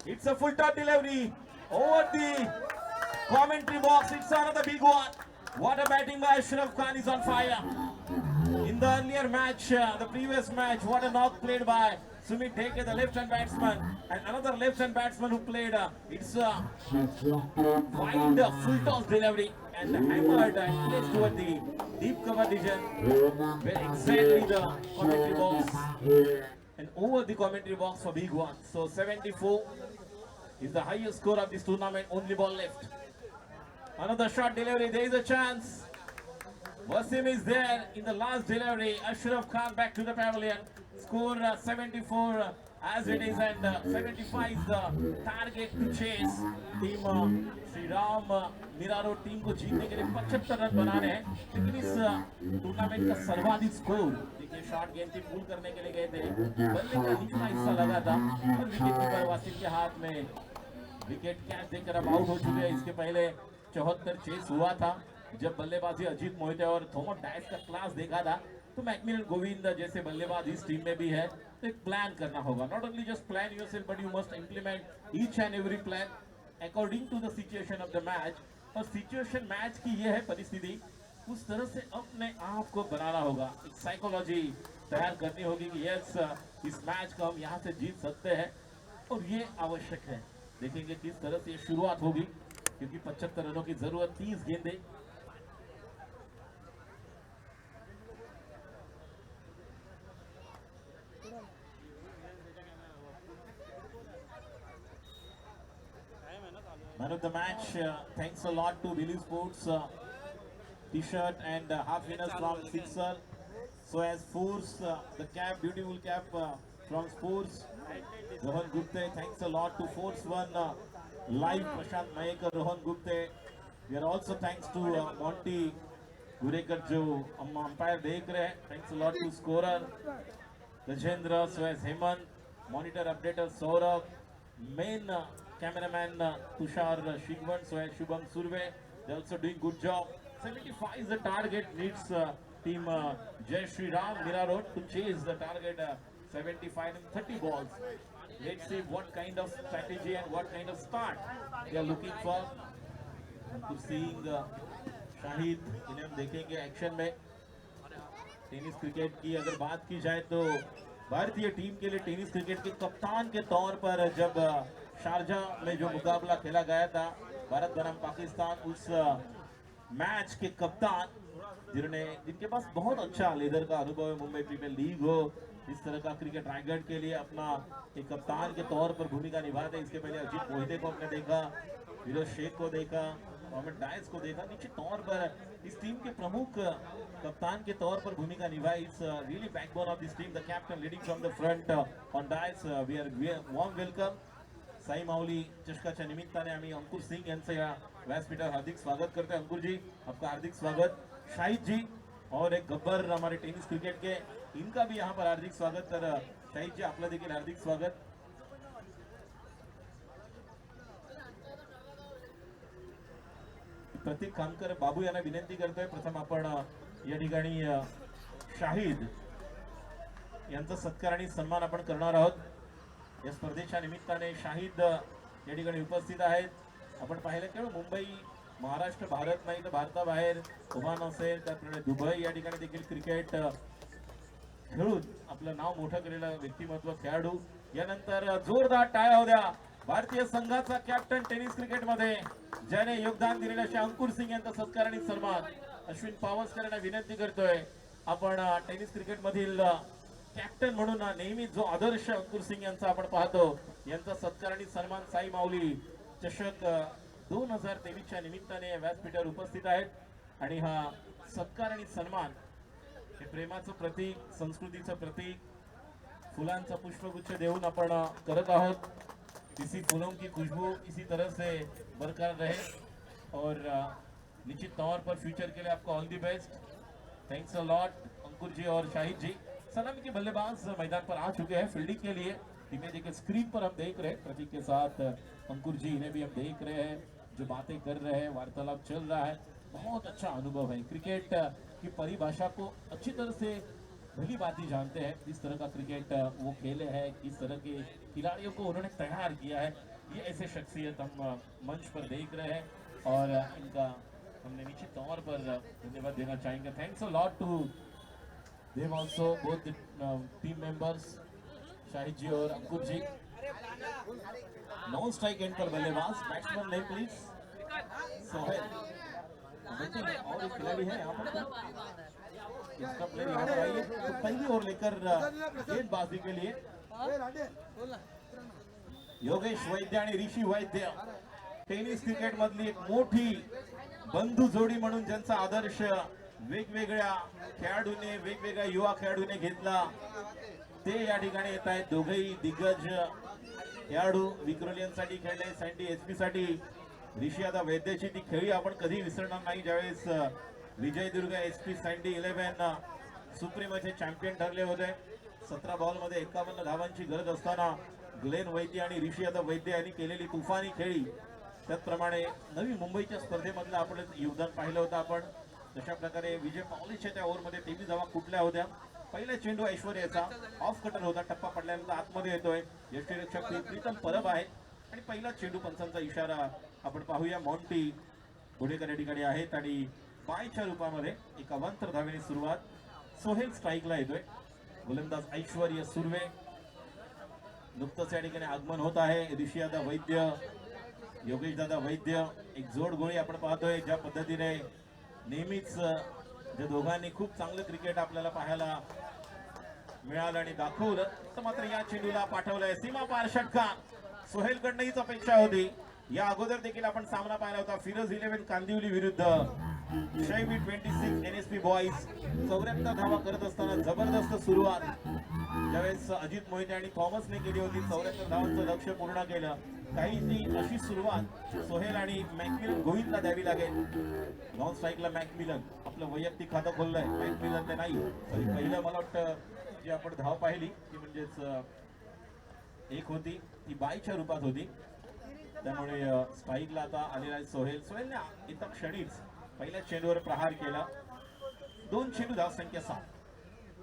it's a full toss delivery over the commentary box. It's another big one. What a batting by Ashraf Khan is on fire. In the earlier match, the previous match, what a knock played by Sumit Dheke, the left-hand batsman, and another left-hand batsman who played. It's a wide full toss delivery and hammered and placed toward the deep cover region, where exactly the commentary box and over the commentary box for big one. So 74 is the highest score of this tournament. Only ball left. Another short delivery. There is a chance. Wasim is there in the last delivery. Ashraf Khan back to the pavilion. Score 74 as it is, and 75 is the target to chase. Team Sri Ram Miraro team को जीतने के लिए 75 run बनाने हैं, लेकिन इस tournament का सर्वाधिक स्कोर, देखिए शॉर्ट गेंद थी, पुल करने के लिए गए थे, बल्ले का निचला हिस्सा लगा था और विकेट कीपर वासिम के हाथ में विकेट कैच देकर अब आउट हो चुके हैं। इसके पहले 74 चेस हुआ था जब बल्लेबाजी अजीत मोहिते और थॉमस डाइस का क्लास देखा था। तो मैकमिलन गोविंद जैसे बल्लेबाज इस टीम में भी है, तो एक प्लान करना होगा। Not only just plan yourself but you must implement each and every plan according to the situation of the match. और सिचुएशन मैच की ये है परिस्थिति, उस तरह से अपने आप को बनाना होगा, एक साइकोलॉजी तैयार करनी होगी कि यस इस मैच को हम यहाँ से जीत सकते हैं, और ये आवश्यक है। देखेंगे किस तरह से ये शुरुआत होगी, क्योंकि 75 रनों की जरूरत, 30 गेंदें। Man of the match, thanks a lot to Billy Sports t-shirt and half winners from Sixer. So as Force, the cap, beautiful cap from Sports, Rohan Gupte, thanks a lot to Force One live Prashant Mayekar, Rohan Gupte. We are also thanks to Monty Gurekar जो umpire देख रहे हैं, thanks a lot to scorer Rajendra, so as Hemant, monitor updater Saurabh, main cameraman Tushar Shigwan, so as Shubham Surve, they are also doing good job. 75 is the target, needs team Jai Shri Ram Miraro to chase the target 75 in 30 balls. Let's see what kind of strategy and what kind of start they are looking for. To seeing Shahid, इन्हें हम देखेंगे action में। Tennis cricket की अगर बात की जाए तो भारतीय टीम के लिए टेनिस क्रिकेट के कप्तान के तौर पर जब शारजाह में जो मुकाबला खेला गया था भारत बनाम पाकिस्तान, उस मैच के कप्तान जिनके पास बहुत अच्छा लीडर का अनुभव है, मुंबई प्रीमियर लीग हो, इस तरह का क्रिकेट रायगढ़ के लिए अपना एक कप्तान के तौर पर भूमिका निभाते। इसके पहले अजीत मोहिते को हमने देखा, फिरोज शेख को देखा, मोहम्मद डाइस को देखा। निश्चित तौर पर इस टीम के प्रमुख कप्तान के तौर पर भूमिका निभाई। It's really backbone of this team, the captain leading from the front on dice. We are warm welcome. Sai Mauli चषकाच्या निमित्ताने आम्ही अंकुर सिंग यांचं या व्यासपीठावर हार्दिक स्वागत करते हैं। अंकुर जी, आपका हार्दिक स्वागत। शाहिद जी और एक गब्बर हमारे टेनिस क्रिकेट के, इनका भी यहाँ पर हार्दिक स्वागत। तर शाहिद जी, आपलं देखील हार्दिक स्वागत। प्रतीक खामकर बाबू यांना विनंती करतोय, प्रथम आपण या ठिकाणी शाहिद यांचा सत्कार आणि सन्मान आपण करणार आहोत। या स्पर्धेच्या निमित्ताने शाहिद या ठिकाणी उपस्थित आहेत। आपण पाहिलं केवळ मुंबई, महाराष्ट्र, भारत नाही तर भारताबाहेर ओमान असेल, त्याप्रमाणे दुबई या ठिकाणी देखील क्रिकेट खेळून आपलं नाव मोठं केलेलं व्यक्तिमत्व, खेळाडू। यानंतर जोरदार टाळ्या होत्या भारतीय संघाचा कॅप्टन टेनिस क्रिकेटमध्ये ज्याने योगदान दिलेले असे अंकुर सिंग यांचा सत्कार आणि सन्मान अश्विन पावसकर यांना विनंती करतोय. आपण टेनिस क्रिकेट मधील कॅप्टन म्हणून नेहमी जो आदर्श अंकुर सिंग यांचा आपण पाहतो यांचा सत्कार आणि सन्मान साई माऊली चषक 2023 च्या निमित्ताने व्यासपीठावर उपस्थित आहेत आणि हा सत्कार आणि सन्मान हे प्रेमाचं प्रतीक, संस्कृतीचं प्रतीक, फुलांचा पुष्पगुच्छ देऊन आपण करत आहोत. इसी फूलों की खुशबू इसी तरह से बरकरार रहे और निश्चित तौर पर फ्यूचर के लिए आपको all the best. Thanks a lot Ankur ji और शाहिद जी. सलामी के बल्लेबाज मैदान पर आ चुके हैं फील्डिंग के लिए. इमेज एक स्क्रीन पर हम देख रहे हैं प्रतीक के साथ अंकुर जी, इन्हें भी हम देख रहे हैं जो बातें कर रहे हैं, वार्तालाप चल रहा है. बहुत अच्छा अनुभव है. क्रिकेट की परिभाषा को अच्छी तरह से भली भांति जानते हैं. किस तरह का क्रिकेट वो खेले हैं, किस तरह के खिलाड़ियों को उन्होंने तैयार किया है. ये ऐसे शख्सियत हम मंच पर देख रहे हैं और इनका हमने निश्चित तौर पर धन्यवाद देना चाहेंगे. Thanks a lot to them also both team members Shahid ji और Ankur ji. Non strike end पर बल्लेबाज बैट्समैन नेम प्लीज सोहेल. और एक खिलाड़ी है यहाँ पर, इसका प्लेयर यहाँ पर आइए. तो पहली ओवर लेकर गेंदबाजी के लिए योगेश वैद्य आणि ऋषी वैद्य. टेनिस क्रिकेट मधली एक मोठी बंधू जोडी म्हणून ज्यांचा आदर्श वेगवेगळ्या खेळाडूने, वेगवेगळ्या युवा खेळाडूने घेतला ते या ठिकाणी येत आहेत. दोघेही दिग्गज खेळाडू. विक्रोलियनसाठी खेळले, सँडी एचपी साठी. ऋषी आता वैद्याची ती खेळी आपण कधी विसरणार नाही. ज्यावेळेस विजयदुर्ग एसपी सँडी 11 सुप्रीमचे चॅम्पियन ठरले होते. 17 बॉल मध्ये 51 धावांची गरज असताना ग्लेन वैद्य आणि ऋषी आता वैद्य यांनी केलेली तुफानी खेळी. त्याचप्रमाणे नवी मुंबईच्या स्पर्धेमधलं आपण योगदान पाहिलं होतं आपण. तशा प्रकारे विजय पावलेच्या त्या ओव्हरमध्ये 23 धावा कुठल्या होत्या. पहिला चेंडू ऐश्वर्याचा ऑफ कटर होता. टप्पा पडल्यानंतर आतमध्ये येतोय. यष्टीरक्षक प्रीतम परब आहे आणि पहिला चेंडू पंचांचा इशारा आपण पाहूया. मॉन्टी पुढेकर या ठिकाणी आहेत आणि बायच्या रूपामध्ये एक अवांतर धावेने सुरुवात. सोहेल स्ट्राईकला येतोय. गोलंदाज ऐश्वर्य सुर्वे. नुकतंच या ठिकाणी आगमन होत आहे. ऋषी दादा वैद्य, योगेश दादा वैद्य. एक जोड गोळी आपण पाहतोय. ज्या पद्धतीने नेहमीच ज्या दोघांनी खूप चांगलं क्रिकेट आपल्याला पाहायला मिळालं आणि दाखवलं, तर मात्र या चेंडूला पाठवलंय सीमा पार षटकार. सोहेल कडनं हीच अपेक्षा होती. या अगोदर देखील आपण सामना पाहिला होता फिरोज 11 कांदिवली विरुद्ध शैवी 26 एनएसपी बॉईज. 74 धावा करत असताना जबरदस्त सुरुवात ज्यावेळेस अजित मोहिते आणि थॉमसने केली होती. 74 धावांचं लक्ष्य पूर्ण केलं. काही ती अशी सुरुवात सोहेल आणि मॅकमिलन गोविंदला द्यावी लागेल. नॉन स्ट्राईकला मॅकमिलन आपलं वैयक्तिक खातं खोललंय. मॅकमिलन नाही, तरी पहिलं मला वाटतं जी आपण धाव पाहिली ती म्हणजेच एक होती, ती बायच्या रूपात होती. त्यामुळे स्ट्राईकला आता आलेला आहे सोहेल. सोहेलने इथं क्षणीच पहिल्या चेंडूवर प्रहार केला. 2 चेंडू धाव संख्या 7.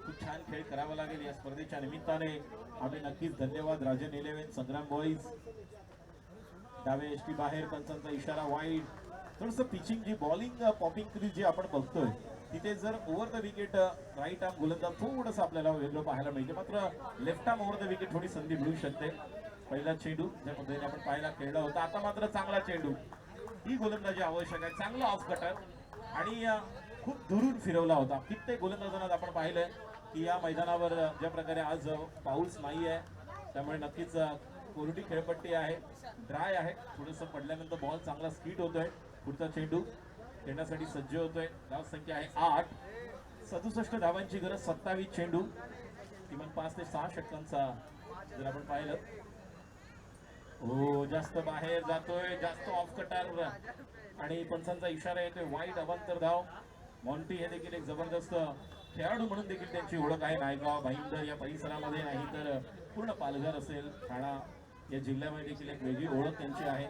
खूप छान खेळ करावा लागेल या स्पर्धेच्या निमित्ताने. आम्ही नक्कीच धन्यवाद राजन 11 संग्राम बॉईज. डावे एसटी बाहेर, पंचांचा इशारा वाईड. थोडस पिचिंग जी बॉलिंग पॉपिंग क्रीज जी आपण बघतोय तिथे जर over the wicket right arm गोलंदाज थोडंसं आपल्याला वेगळं पाहायला मिळते. मात्र left arm over the wicket थोडी संधी मिळू शकते. पहिला चेंडू ज्या पद्धतीने आपण पाहायला खेळला होता. आता मात्र चांगला चेंडू. ही गोलंदाजी आवश्यक आहे. चांगला ऑफ कटर आणि खूप दुरून फिरवला होता. कित्येक गोलंदाजांना आपण पाहिलंय की या मैदानावर ज्या प्रकारे आज पाऊस नाही आहे त्यामुळे नक्कीच कोरडी खेळपट्टी आहे, ड्राय आहे. थोडंसं पडल्यानंतर बॉल चांगला स्पीड होतोय. पुढचा चेंडू खेळण्यासाठी सज्ज होतोय. धाव संख्या आहे 8. 67 धावांची गरज. 27 चेंडू. किमान 5 ते 6 षटकांचा जर आपण पाहिलं. हो, जास्त बाहेर जातोय, जास्त ऑफ कटर आणि पंचांचा इशारा येतोय वाईट अवांतर धाव. मॉन्टी हे देखील एक जबरदस्त खेळाडू म्हणून देखील त्यांची ओळख आहे. नायगाव, भाईंदर या परिसरामध्ये नाही तर पूर्ण पालघर असेल, ठाणा या जिल्ह्यामध्ये देखील एक वेगळी ओळख त्यांची आहे.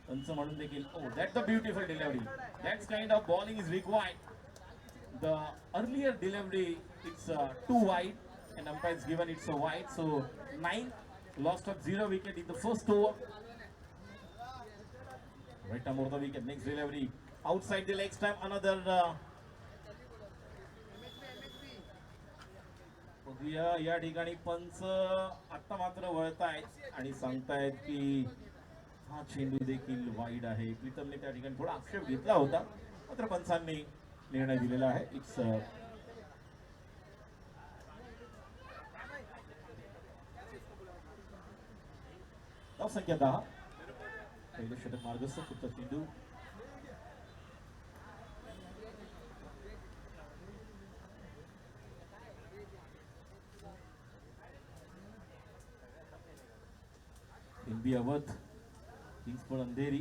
पंच म्हणून देखील. Oh, that's a beautiful delivery. That's kind of bowling is required. The earlier delivery it's too wide and umpires given it's a wide, so 9 lost of 0 wicket in the first over. Right arm over the wicket. Next delivery outside the leg stump. Another या ठिकाणी पंच आता मात्र वळतायत आणि सांगतायत की हा चेंडू देखील वाईड आहे. प्रीतमने त्या ठिकाणी थोडा आक्षेप घेतला होता, मात्र पंचांनी निर्णय दिलेला आहे. इट्स संख्या 10. पहिलं षटक मार्गस्थ, पुढचा चेंडू एनबी अवध, किंग्स पण अंधेरी.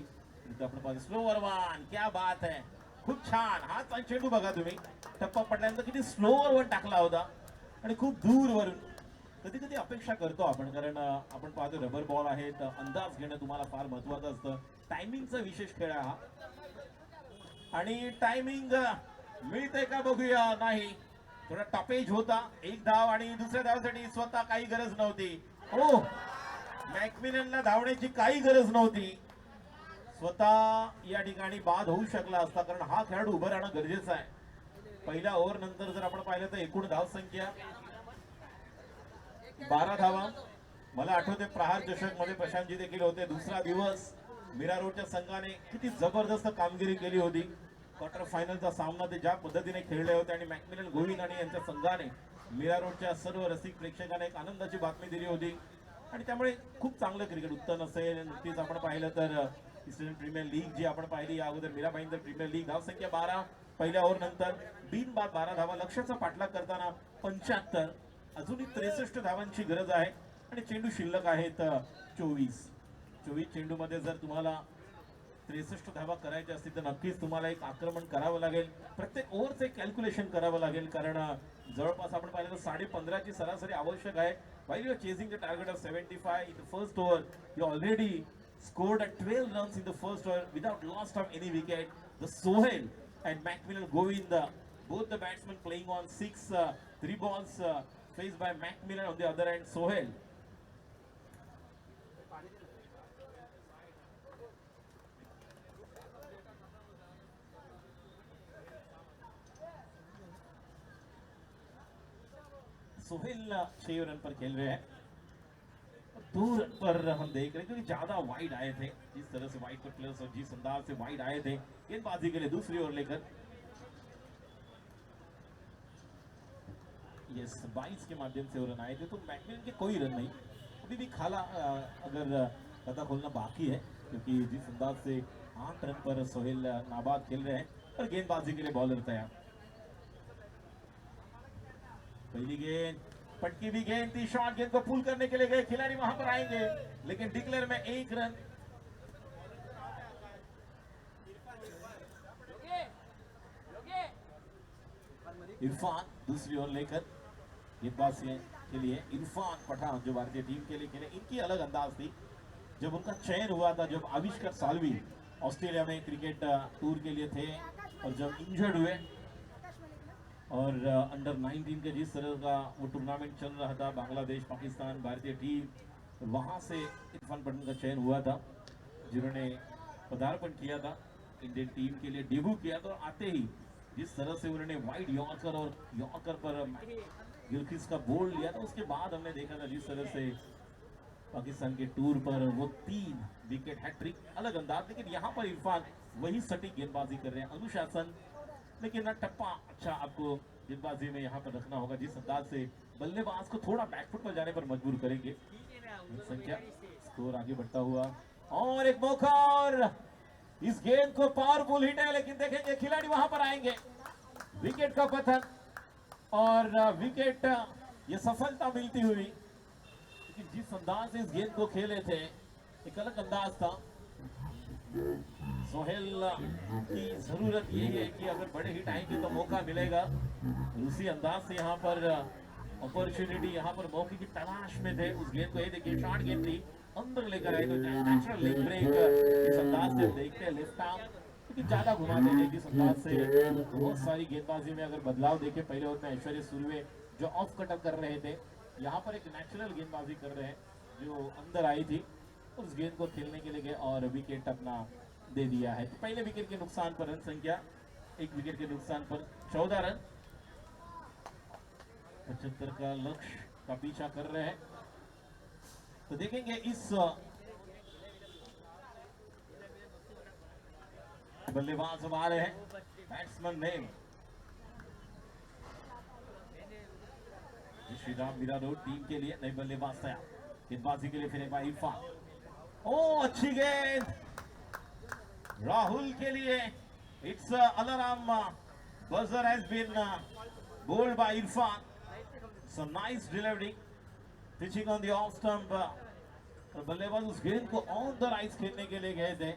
इथं आपण पाहतो स्लोवर वन, क्या बात है, खूप छान. हा चेंडू बघा तुम्ही, टप्पा पडल्यानंतर किती स्लोवर वन टाकला होता आणि खूप दूर वरून. कधी कधी अपेक्षा करतो आपण, कारण आपण पाहतो रबर बॉल आहे तर अंदाज घेणं तुम्हाला फार महत्वाचं असतं. टायमिंगचा विशेष खेळ आहे हा, आणि टायमिंग मिळते का बघूया. नाही, थोडा टपेज होता. एक धाव आणि दुसऱ्या धावासाठी स्वतः काही गरज नव्हती. हो, मॅकमिलनला धावण्याची काही गरज नव्हती. स्वतः या ठिकाणी बाद होऊ शकला असता, कारण हा खेळाडू उभं राहणं गरजेचं आहे. पहिल्या ओव्हर नंतर जर आपण पाहिलं तर एकूण धाव संख्या 12 धावा. मला आठवते प्रहार चषक मध्ये प्रशांतजी देखील होते. दुसरा दिवस मीरा रोडच्या संघाने किती जबरदस्त कामगिरी केली होती. क्वार्टर फायनलचा सामना ते ज्या पद्धतीने खेळले होते आणि मॅकमिलन गोविंद आणि यांच्या संघाने मीरा रोडच्या सर्व रसिक प्रेक्षकांना एक आनंदाची बातमी दिली होती. आणि त्यामुळे खूप चांगलं क्रिकेट उत्तम असेल. नुकतीच आपण पाहिलं तर ईस्टर्न प्रीमियर लीग जी आपण पाहिली या अगोदर मीराबाईंदर प्रीमियर लीग, धाव संख्या 12. पहिल्या ओव्हर नंतर बिनबाद 12 धावा. लक्ष्याचा पाठलाग करताना 75. अजूनही 63 धावांची गरज आहे आणि चेंडू शिल्लक आहेत 24. चेंडू मध्ये जर तुम्हाला 63 धावा करायच्या असतील तर नक्कीच तुम्हाला एक आक्रमण करावं लागेल. प्रत्येक ओव्हरचं एक कॅल्क्युलेशन करावं लागेल, कारण जवळपास आपण पाहिलं तर 15.5 ची सरासरी आवश्यक आहे. while you are chasing the target of 75 in the first over, you already scored at 12 runs in the first over without loss of any wicket. The Sohail and Macmillan Govinda, both the batsmen playing on 6 3 balls faced by Macmillan on the other end. Sohail Sohail 6 run पर खेल रहे हैं. 2 run पर हम देख रहे हैं क्योंकि ज्यादा वाइड आए थे. जिस तरह से वाइड पर प्लेयर्स और जिस अंदाज से वाइड आए थे गेंदबाजी के लिए दूसरी ओर लेकर, यस 22 के माध्यम से वो रन आए थे. तो मैकमिलन के कोई रन नहीं, अभी भी खाला अगर खाता खोलना बाकी है, क्योंकि जिस अंदाज से 8 रन पर सोहेल नाबाद खेल रहे हैं. और गेंदबाजी के लिए बॉलर तैयार. पहली गेंद, पटकी भी गेंद थी. शॉर्ट गेंद को पुल करने के लिए गए खिलाड़ी, वहां पर आएंगे लेकिन डिक्लेयर में 1 रन. इरफान दूसरी ओर लेकर गेंदबाजी के लिए. इरफान पठान जो भारतीय टीम के लिए खेले, इनकी अलग अंदाज थी. जब उनका चयन हुआ था, जब आविष्कार सालवी ऑस्ट्रेलिया में क्रिकेट टूर के लिए थे और जब इंजर्ड हुए और अंडर 19 के जिस तरह का वो टूर्नामेंट चल रहा था, बांग्लादेश, पाकिस्तान, भारतीय टीम, वहां से इरफान पठान का चयन हुआ था, जिन्होंने पदार्पण किया था, इंडियन टीम के लिए डेब्यू किया था. और आते ही जिस तरह से उन्होंने वाइड यॉर्कर और यॉर्कर पर गिलक्रिस्ट का बोल्ड लिया था, उसके बाद हमने देखा था जिस तरह से पाकिस्तान के टूर पर वो 3 विकेट हैट्रिक, अलग अंदाज. लेकिन यहाँ पर इरफान वही सटीक गेंदबाजी कर रहे हैं. अनुशासन, लेकिन ना टप्पा अच्छा आपको गेंदबाजी में यहाँ पर रखना होगा. जिस अंदाज से बल्लेबाज को थोड़ा बैकफुट पर जाने पर मजबूर करेंगे. संख्या स्कोर आगे बढ़ता हुआ और एक मौका, और इस गेंद को पावरफुल हिट है, लेकिन देखेंगे खिलाड़ी वहां पर आएंगे. विकेट का पतन और विकेट, ये सफलता मिलती हुई. लेकिन जिस अंदाज से इस गेंद को खेले थे, एक अलग अंदाज था. सोहेल की जरूरत ये है कि अगर बड़े हिट आएंगे तो मौका मिलेगा. उसी अंदाज से यहाँ पर अपॉर्चुनिटी, यहाँ पर मौके की तलाश में थे. उस गेंद को ये देखिए, शॉर्ट गेंद थी, अंदर लेकर आए तो नेचुरल लेग ब्रेक. इस अंदाज से देखते हैं लेफ्ट आर्म, लेकिन ज्यादा घुमाते हैं. जिस अंदाज से बहुत सारी गेंदबाजी में अगर बदलाव देखे, पहले ओवर में ऐश्वर्य सुरवे जो ऑफ कटर कर रहे थे, यहाँ पर एक नेचुरल गेंदबाजी कर रहे हैं जो अंदर आई थी. उस गेंद को खेलने के लिए गए और विकेट अपना दे दिया है. तो पहले विकेट के नुकसान पर रन संख्या, 1 विकेट के नुकसान पर 14 रन. 75 का लक्ष्य का पीछा कर रहे हैं. तो देखेंगे इस बल्लेबाज अब आ रहे हैं बैट्समैन नेम श्रीराम बिरादो टीम के लिए नई बल्लेबाज तैयार गेंदबाजी के लिए फिर एक बार इरफान ओ अच्छी गेंद राहुल के लिए it's alarm buzzer has been bowled by Irfan. So nice delivery pitching on the off stump. बल्लेबाज उस गेंद को ऑन द राइज खेलने के लिए गए थे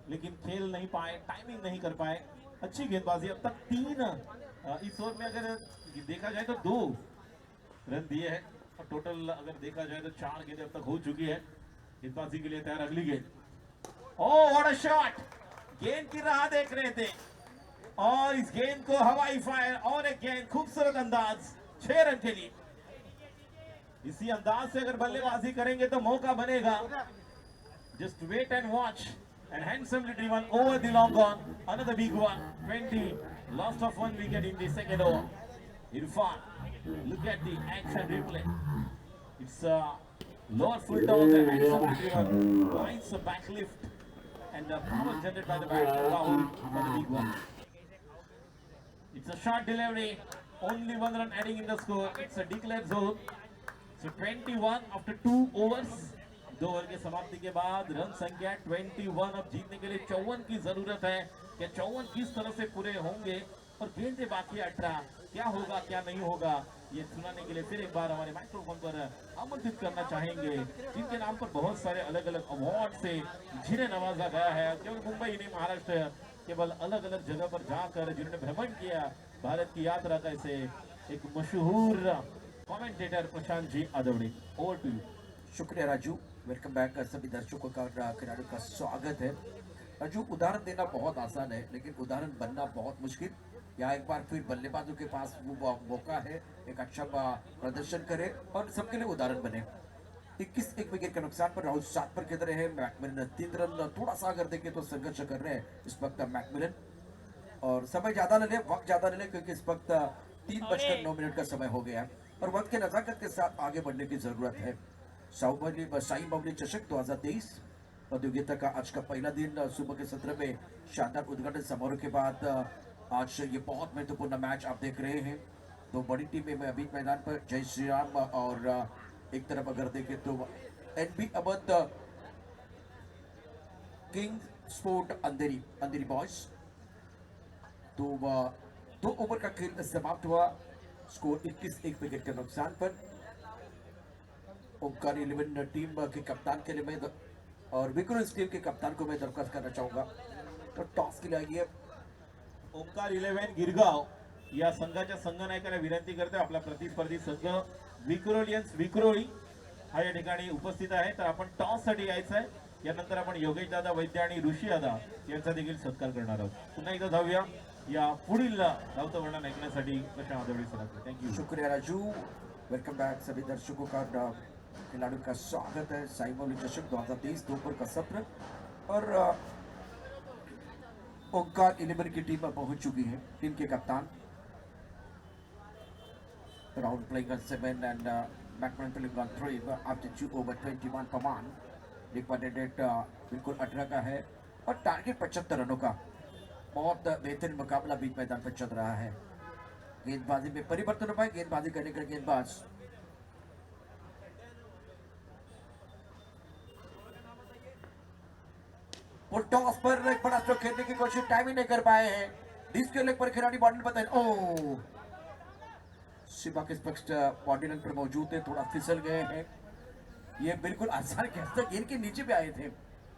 लेकिन खेल नहीं पाए टाइमिंग नहीं कर पाए अच्छी गेंदबाजी अब तक 3 इस ओवर में अगर देखा जाए तो 2 रन दिए हैं और टोटल अगर देखा जाए तो 4 गेंदें अब तक हो चुकी है गेंदबाजी के लिए तैयार अगली गेंद ओह व्हाट अ शॉट गेंद की राह देख रहे थे और इस गेंद को हवाई फायर और एक गेंद खूबसूरत अंदाज 6 रन के लिए इसी अंदाज से अगर बल्लेबाजी करेंगे तो मौका बनेगा just wait and watch and handsomely driven over the long on another big one 20 lost off 1 wicket in the second over Irfan look at the action replay it's lower full toss and handsomely driven finds a back lift and the power generated by the batsman Rahul for the big one. It's a short delivery, only 1 run adding in the score. It's a declared zone. So 21 after 2 overs. 2 over के समाप्ति के बाद run संख्या 21 अब जीतने के लिए 54 की जरूरत है कि 54 किस तरह से पूरे होंगे और गेंदें बाकी 18 क्या होगा क्या नहीं होगा ये सुनाने के लिए फिर एक बार हमारे माइक्रोफोन पर आमंत्रित करना चाहेंगे जिनके नाम पर बहुत सारे अलग अलग अवार्ड से जिन्हें नवाजा गया है केवल मुंबई नहीं महाराष्ट्र केवल अलग अलग जगह पर जाकर जिन्होंने भ्रमण किया भारत की यात्रा का इसे एक मशहूर कमेंटेटर प्रशांत जी आदवड़ी ओवर टू यू शुक्रिया राजू वेलकम बैक सभी दर्शकों का खिलाड़ियों का स्वागत है राजू उदाहरण देना बहुत आसान है लेकिन उदाहरण बनना बहुत मुश्किल यहाँ एक बार फिर बल्लेबाजों के पास वो मौका है एक अच्छा प्रदर्शन करे और सबके लिए उदाहरण बने 21 एक विकेट के नुकसान पर राहुल 7 पर खेल रहे हैं मैकमिलन 3 रन थोड़ा सा अगर देखें तो संघर्ष कर रहे हैं इस वक्त मैकमिलन और समय ज्यादा ले वक्त ज्यादा ले क्योंकि इस वक्त 3:09 का समय हो गया और वक्त के नजाकत के साथ आगे बढ़ने की जरूरत है शाही बावली चषक 2023 प्रतियोगिता का आज का पहला दिन सुबह के सत्र में शानदार उद्घाटन समारोह के बाद आज ये बहुत महत्वपूर्ण मैच आप देख रहे हैं दो बड़ी टीमें अभी मैदान पर जय श्री राम और एक तरफ अगर देखें तो एनबी अवध किंग स्पोर्ट अंधेरी बॉयज तो 2 ओवर का खेल समाप्त हुआ स्कोर 21 एक विकेट के नुकसान पर ओंकार 11 टीम के कप्तान के लिए मैं और विक्रोस टीम के कप्तान को मैं दरख्वास्त करना चाहूंगा तो टॉस के लिए आइए ओंकार 11 गिरगाव या संघाच्या संघनायकाला विनंती करते आपला प्रतिस्पर्धी संघ विक्रोलियन्स विक्रोळी हा या ठिकाणी उपस्थित आहे तर आपण टॉस साठी यायचं आहे यानंतर आपण योगेश दादा वैद्य आणि ऋषी दादा यांचा देखील सत्कार करणार आहोत पुन्हा एकदा जाऊया या पुढील धावतं वर्णन ऐकण्यासाठी प्रशांत आदवडी सर थँक्यू शुक्रिया राजू वेलकम बैक सभी दर्शकों का खिलाड़ियों का स्वागत है शाही बावली चषक 2023 2 ओवर का सत्र और ओंकार 11 की टीम पहुंच चुकी है टीम के कप्तान Rahul playing on 7 and McMahon playing on 3 after 2 over 21 पमान recorded rate बिल्कुल 18 का है और टारगेट 75 रनों का बहुत बेहतरीन मुकाबला बीच मैदान पर चल रहा है गेंदबाजी में परिवर्तन हो पाए गेंदबाजी करने के गेंदबाज और टॉस पर एक बड़ा स्ट्रोक खेलने की कोशिश टाइम ही नहीं कर पाए हैं डिस्क लेग पर खिलाड़ी बॉडी बताए ओ शिवा के स्पष्ट बॉडी लाइन पर मौजूद है थोड़ा फिसल गए हैं ये बिल्कुल आसान कैच गेंद के नीचे भी आए थे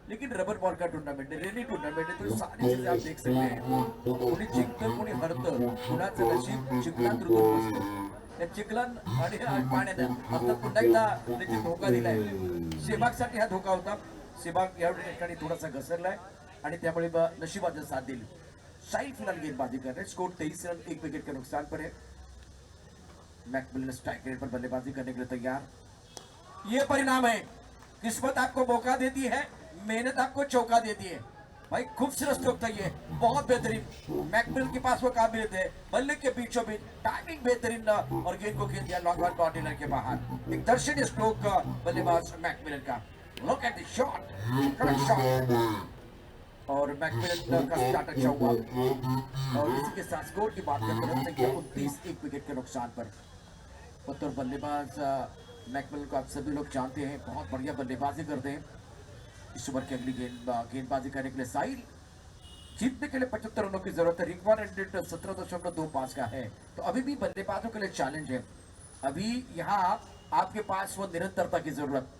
लेकिन रबर बॉल का टूर्नामेंट है रेनी टूर्नामेंट है तो सारी चीजें आप देख सकते हैं कोणी जिंकतं कोणी हरतं कुणाचं नशीब चिखलात रुतून बसतं चिखलन आणि पाण्यानं आता पुन्हा एकदा त्याची धोका दिलाय शेबागसाठी हा धोका होता शेबाग या ठिकाणी थोडासा घसरलाय आणि त्यामुळे नशिबाचा साथ दिली शाही फिलहाल गेंदबाजी कर रहे स्कोर 23 रन 1 विकेट के नुकसान पर है मैकमिलन स्ट्राइक रेट पर बल्लेबाजी करने के लिए तैयार ये परिणाम है किस्मत आपको मौका देती है मेहनत आपको चौका देती है भाई खूबसूरत स्ट्रोक था ये बहुत बेहतरीन मैकमिलन के पास वो काबिलियत है बल्ले के बीचों बीच टाइमिंग बेहतरीन और गेंद को खेल दिया लॉन्ग ऑन बॉर्डर के बाहर एक दर्शनीय स्ट्रोक का बल्लेबाज मैकमिलन का लुक एट द शॉट और मैकमिलन का स्टार्ट अच्छा हुआ और इसी के साथ स्कोर की बात करते रन संख्या 29 एक विकेट के नुकसान पर। बतौर बल्लेबाज मैकमिलन को आप सभी लोग जानते हैं, बहुत बढ़िया बल्लेबाजी करते हैं। इस ओवर की अगली गेंदबाजी करने के लिए साहिल, जीतने के लिए 75 रनों की जरूरत है। रिक्वायरमेंट 17.25 का है, तो अभी भी बल्लेबाजों के लिए चैलेंज है। अभी यहाँ आपके पास वो निरंतरता की जरूरत।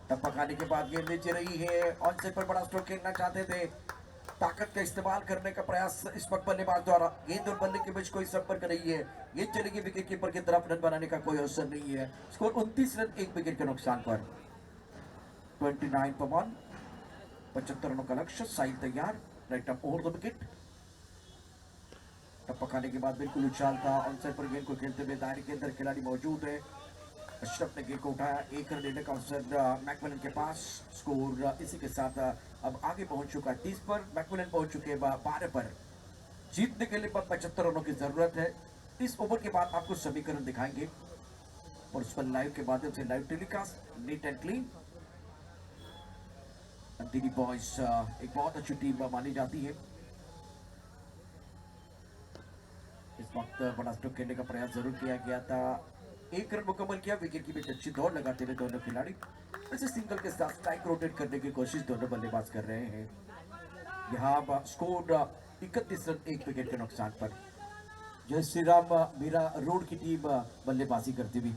टप्पा खाने के बाद गेंद नीचे रही है, ऑन साइड पर बड़ा स्ट्रोक खेलना चाहते थे, ताकत का इस्तेमाल करने का प्रयास इस वक्त बल्लेबाज द्वारा। गेंद और बल्ले के बीच कोई संपर्क नहीं है, गेंद चलेगी विकेट कीपर की तरफ, रन बनाने का कोई अवसर नहीं है। स्कोर 29 रन एक विकेट के नुकसान पर। 29 पर 1, 75 रनों का लक्ष्य। साइड तैयार, राइट अप ओवर द विकेट। टप्पा खाने के बाद बिल्कुल उछाल था, ऑन साइड पर गेंद को खेलते हुए दायरे के अंदर खिलाड़ी मौजूद है। अशरफ ने गेंद को उठाया, एक रन लेने का अवसर मैकमिलन के पास। स्कोर इसी के साथ अब आगे पहुंच चुका है 30 पर, मैकमिलन पहुंच चुके हैं 12 पर। जीतने के लिए 75 रनों की जरूरत है। इस ओवर के बाद आपको समीकरण दिखाएंगे और उस पर लाइव के माध्यम से live telecast, neat and clean. Delhi boys एक बहुत अच्छी टीम मानी जाती है। इस वक्त बड़ा स्ट्रोक खेलने का प्रयास जरूर किया गया था, एक रन मुकम्मल किया। विकेट की बीच अच्छी दौड़ लगाते हुए दोनों खिलाड़ी वैसे सिंगल के साथ स्ट्राइक रोटेट करने की कोशिश दोनों बल्लेबाज कर रहे हैं। यहाँ स्कोर 31 रन एक विकेट के नुकसान पर। जय श्री राम मीरा रोड की टीम बल्लेबाजी करती हुई।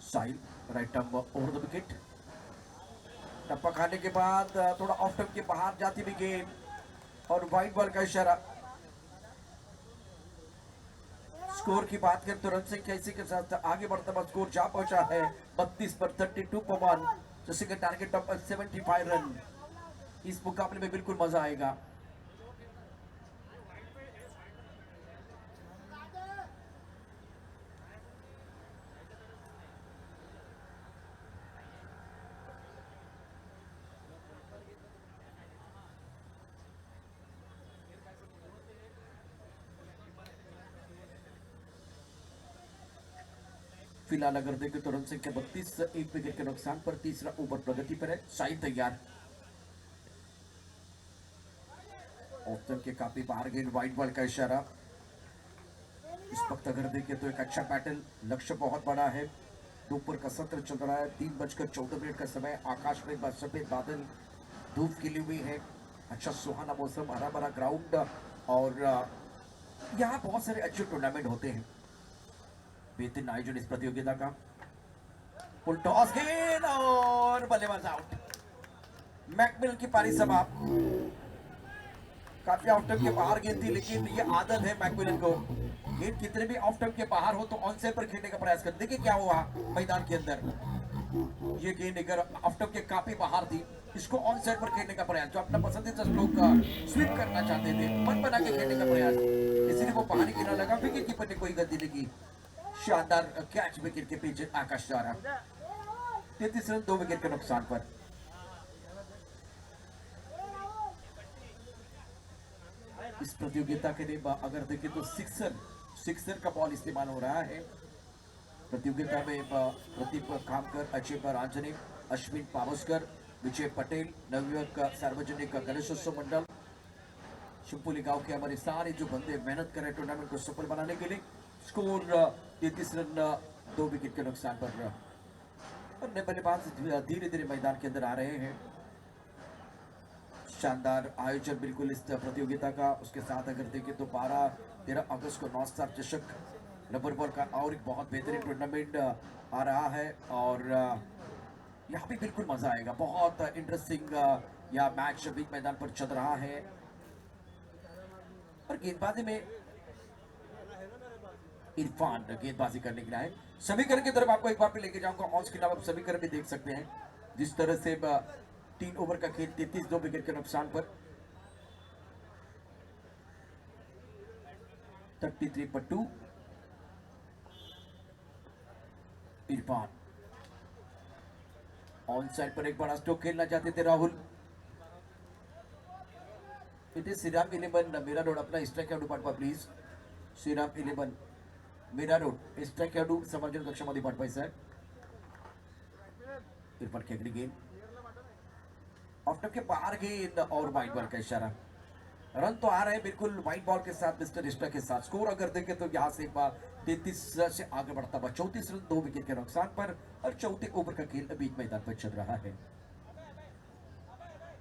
साइल right arm over the wicket. टप्पा खाने के बाद थोड़ा ऑफ टर्म के बाहर जाती हुई गेंद और वाइड बॉल का इशारा। स्कोर की बात करें तो रन संख्या इसी के साथ आगे बढ़ता हुआ स्कोर जा पहुंचा है 32 पर 32 पर 1, जैसे कि टारगेट ऑफ 75 रन। इस मुकाबले में बिल्कुल मजा आएगा। फिलहाल अगर देखें तो रन संख्या 32 एक विकेट के नुकसान पर। तीसरा ओवर प्रगति पर है। साइड तैयार, ऑप्शन के काफी बाहर गेंद, वाइड बॉल का इशारा। इस वक्त अगर देखें तो एक अच्छा पैटर्न, लक्ष्य बहुत बड़ा है। दोपहर का सत्र चल रहा है, 3:14 का समय। आकाश में सफेद बादल, धूप खिली हुई है, अच्छा सुहाना मौसम, हरा भरा ग्राउंड और यहाँ बहुत सारे अच्छे टूर्नामेंट होते हैं। बेहतरीन आयोजन इस प्रतियोगिता का। फुल टॉस गेंद और बल्लेबाज आउट। मैकमिलन की पारी समाप्त। काफी ऑफ टर्म के बाहर गेंद थी, लेकिन ये आदत है मैकमिलन को, गेंद कितने भी ऑफ टर्म के बाहर हो तो ऑन साइड पर खेलने का प्रयास कर। देखिए क्या हुआ मैदान के अंदर, ये गेंद अगर ऑफ टर्म के काफी बाहर थी, इसको ऑन साइड पर खेलने का प्रयास, जो अपना पसंदीदा स्ट्रोक का स्वीप करना चाहते थे, मन बना के खेलने का प्रयास, इसलिए वो बाहरी गिरा लगा। विकेट कीपर ने कोई गलती नहीं की। शानदार कैच विकेट के पीछे आकाश द्वारा। 33 रन 2 विकेट के नुकसान पर। इस प्रतियोगिता के लिए अगर देखें तो सिक्सर का बॉल इस्तेमाल हो रहा है। प्रतियोगिता में प्रदीप कामकर, अजय परांजने, अश्विन पावस्कर, विजय पटेल, नवयुवक सार्वजनिक गणेशोत्सव मंडल, शिवपुली गांव के हमारे सारे जो बंदे मेहनत कर रहे टूर्नामेंट को सफल बनाने के लिए। स्कोर 33 रन 2 विकेट के नुकसान पर। और बल्लेबाज धीरे धीरे मैदान के अंदर आ रहे हैं। शानदार आयोजन बिल्कुल इस प्रतियोगिता का। उसके साथ अगर देखें तो 12-13 अगस्त को नॉर्थ स्टार चषक रबर बॉल का और एक बहुत बेहतरीन टूर्नामेंट आ रहा है और यहाँ भी बिल्कुल मजा आएगा। बहुत इंटरेस्टिंग यह मैच अभी मैदान पर चल रहा है और गेंदबाजी में इरफान गेंदबाजी करने के लिए आए। समीकरण की तरफ आपको एक बार पे लेके जाऊंगा। ऑन स्क्रीन आप समीकरण भी देख सकते हैं, जिस तरह से 3 ओवर का खेल 33 2 विकेट के नुकसान पर। 33 पर 2 इरफान ऑन साइड पर एक बड़ा स्ट्रोक खेलना चाहते थे राहुल। इट इज श्रीराम 11 मेरा रोड अपना स्ट्राइक आउट पाठवा प्लीज। श्रीराम 11 मेरा रोड स्ट्राइक आउट समर्थन कक्षामध्ये पाठवायचं आहे। इरफान की अगली गेंद ऑफ के बाहर गेंद और वाइड बॉल का इशारा। रन तो आ रहे हैं बिल्कुल वाइट बॉल के साथ मिस्टर इस्टा के साथ। स्कोर अगर देखें तो यहाँ से एक बार 33 से आगे बढ़ता हुआ 34 रन 2 विकेट के नुकसान पर, और चौथे ओवर का खेल अभी मैदान पर चल रहा है।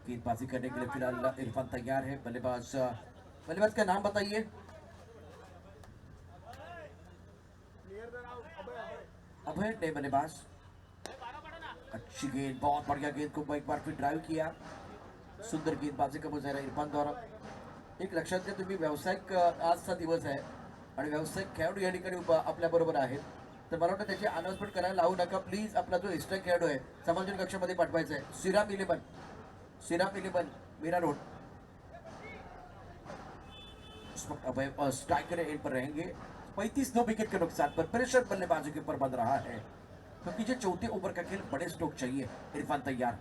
गेंदबाजी करने के लिए फिलहाल इरफान तैयार है। बल्लेबाज का नाम बताइए। अभय ने बल्लेबाज। अच्छी गेंद, बहुत बढ़िया गेंद को एक बार फिर ड्राइव किया। सुंदर गेंदबाजी का मुजाहरा इरफान द्वारा। एक लक्षात घ्या तुम्ही, व्यावसायिक आजचा दिवस आहे आणि व्यावसायिक खेळाडू या ठिकाणी आपल्या बरोबर आहेत, तर मला वाटतं त्याची अनाउन्समेंट करायला लावू नका प्लीज। आपला जो एक्स्ट्रा खेळाडू आहे समालोचन कक्षामध्ये पाठवायचा आहे, श्रीराम इलेवन मीरा रोड। इस वक्त अभय स्ट्राइकर एंड पर रहेंगे। 35 विकेट के नुकसान पर प्रेशर बल्लेबाजों के ऊपर बन रहा है, क्योंकि जो चौथे ओवर का खेल बड़े स्ट्रोक चाहिए। इरफान तैयार,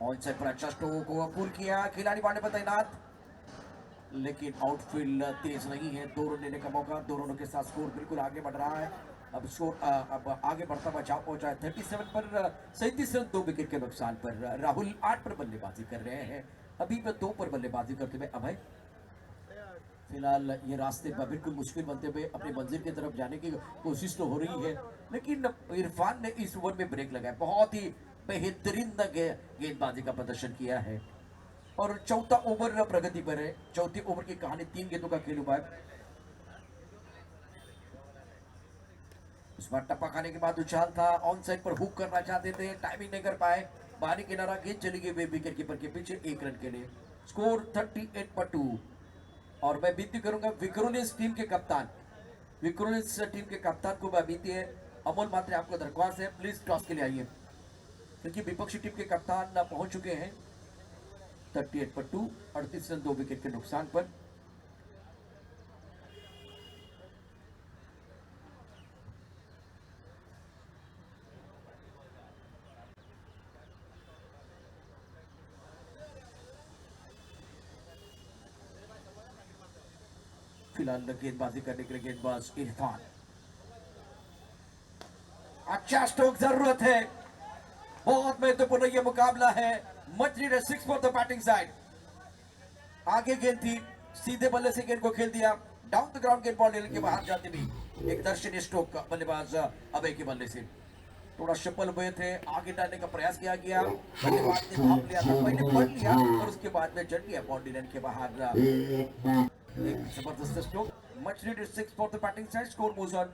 ऑन साइड पर अच्छा स्ट्रोक को पूल किया, खिलाड़ी बाड़े पर तैनात, लेकिन आउटफील्ड तेज नहीं है। 2 रन लेने का मौका, 2 रनों के साथ स्कोर बिल्कुल आगे बढ़ रहा है। अब स्कोर अब आगे बढ़ता हुआ जा पहुंचा है 37 पर 37 रन 2 विकेट के नुकसान पर। राहुल 8 पर बल्लेबाजी कर रहे हैं, अभी पर 2 पर बल्लेबाजी करते हुए अभय। फिलहाल ये रास्ते पर बिल्कुल मुश्किल बनते हुए अपनी मंजिल की तरफ जाने की कोशिश तो हो रही है, लेकिन इरफान ने इस ओवर में ब्रेक लगाया। बहुत ही बेहतरीन गेंदबाजी का प्रदर्शन किया है, और चौथा ओवर प्रगति पर है। चौथे ओवर की कहानी 3 गेंदों का खेल हुआ है। इस बार टप्पा खाने के बाद उछाल था, ऑन साइड पर हुक करना चाहते थे, टाइमिंग नहीं कर पाए। बाहरी किनारा, गेंद चली गई विकेट कीपर के पीछे 1 रन के लिए। स्कोर 38 पर 2। और मैं विनती करूंगा विक्रोलिस टीम के कप्तान, विक्रोलिस टीम के कप्तान को मैं विनती है, अमोल मात्रे आपको दरख्वास्त है, प्लीज टॉस के लिए आइए, क्योंकि विपक्षी टीम के कप्तान पहुंच चुके हैं। 38 पर 2, 38 रन 2 विकेट के नुकसान पर। फिलहाल गेंदबाजी करने के लिए गेंदबाज इरफान। अच्छा स्ट्रोक जरूरत है, बहुत महत्वपूर्ण यह मुकाबला है। Much need 6 for the batting side. आगे गेंद थी, सीधे बल्ले से गेंद को खेल दिया, डाउन द ग्राउंड गेंद बॉल लेने के बाहर जाते भी एक दर्शनीय स्ट्रोक बल्लेबाज अभय के बल्ले से। थोड़ा शफल हुए थे, आगे डालने का प्रयास किया गया, बल्लेबाज ने भाप लिया था, पहले पढ़ लिया और उसके बाद में जड़ लिया बाउंड्री लाइन के बाहर। एक जबरदस्त stroke. Much need 6 for the batting side. Score moves on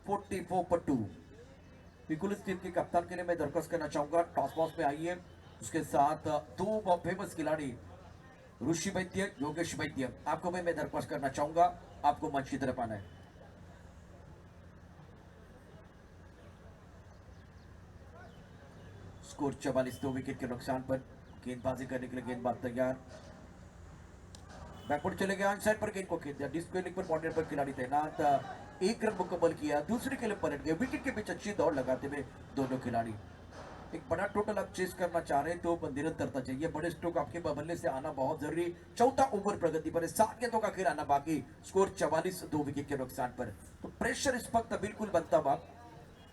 44 पर 2। विक्रोलिस टीम के कप्तान के लिए मैं दरख्वास्त करना चाहूंगा, टॉस बॉक्स में आइए। उसके साथ 2 फेमस खिलाड़ी ऋषि वैद्य, योगेश वैद्य, आपको मैं दरख्वास्त करना चाहूंगा, आपको मंच की तरफ आना है। स्कोर 44, 2 विकेट के नुकसान पर। गेंदबाजी करने के लिए गेंदबाज तैयार, बैकवर्ड चले गए, ऑन साइड पर गेंद को खेल दिया, डिस्प्ले पर बॉर्डर पर खिलाड़ी तैनात, 1 रन मुकम्मल किया, दूसरे के लिए पलट गए। विकेट के बीच अच्छी दौड़ लगाते हुए दोनों खिलाड़ी। एक बड़ा टोटल आप चेस करना चाह रहे हैं तो निरंतरता चाहिए, बड़े स्ट्रोक आपके बल्ले से आना बहुत जरूरी। चौथा ओवर प्रगति पर, 7 गेंदों का खेल आना बाकी। स्कोर 44, 2 विकेट के नुकसान पर। तो प्रेशर इस वक्त बिल्कुल बनता हुआ,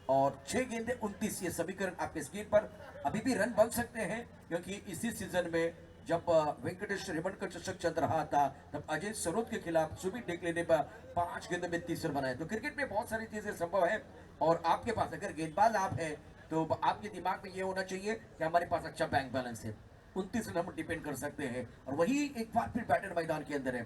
और 6 गेंदें 29, ये समीकरण आपके स्क्रीन पर। अभी भी रन बन सकते हैं, क्योंकि इसी सीजन में जब वेंकटेश रेवणकर चषक चल रहा था तब अजय सरोद के खिलाफ सुबी टेकले ने 5 गेंदों में 30 रन बनाए। तो क्रिकेट में बहुत सारी चीजें संभव है, और आपके पास अगर गेंदबाज आप है तो आपके दिमाग में यह होना चाहिए कि हमारे पास अच्छा बैंक बैलेंस है, 29 रन हम डिपेंड कर सकते हैं, और वही एक बार फिर बैटर मैदान के अंदर है।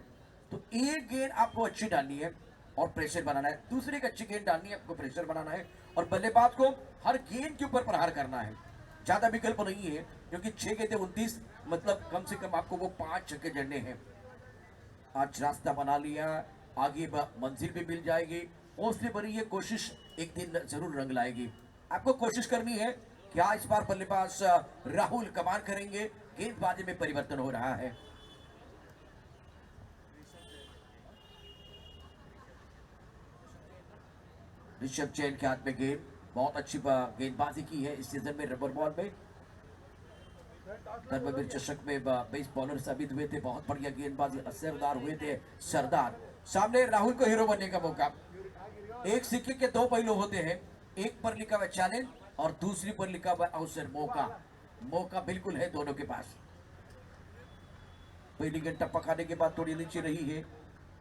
तो एक गेंद आपको अच्छी डालनी है और प्रेशर बनाना है, दूसरी की अच्छी गेंद डालनी है, आपको प्रेशर बनाना है, और बल्लेबाज को हर गेंद के ऊपर प्रहार करना है। ज्यादा विकल्प नहीं है, क्योंकि 6 गेंदें 29, मतलब कम से कम आपको वो 5 छक्के जड़ने हैं। आज रास्ता बना लिया, आगे मंजिल भी मिल जाएगी, हौसले भरी ये कोशिश एक दिन जरूर रंग लाएगी। आपको कोशिश करनी है, क्या इस बार बल्लेबाज राहुल कमाल करेंगे? गेंदबाजी में परिवर्तन हो रहा है। ऋषभ जैन के हाथ में गेंद, बहुत अच्छी गेंदबाजी की है इस सीजन में रबर बॉल में। धर्मवीर चषक में बेस बॉलर साबित हुए थे, बहुत बढ़िया गेंदबाजी, असरदार हुए थे सरदार। सामने राहुल को हीरो बनने का मौका। एक सिक्के के 2 पहलू होते हैं, एक पर लिखा हुआ चैलेंज, और दूसरी पर लिखा हुआ अवसर, मौका। मौका बिल्कुल है दोनों के पास। पहली गेंद टप्पा खाने के बाद थोड़ी नीचे रही है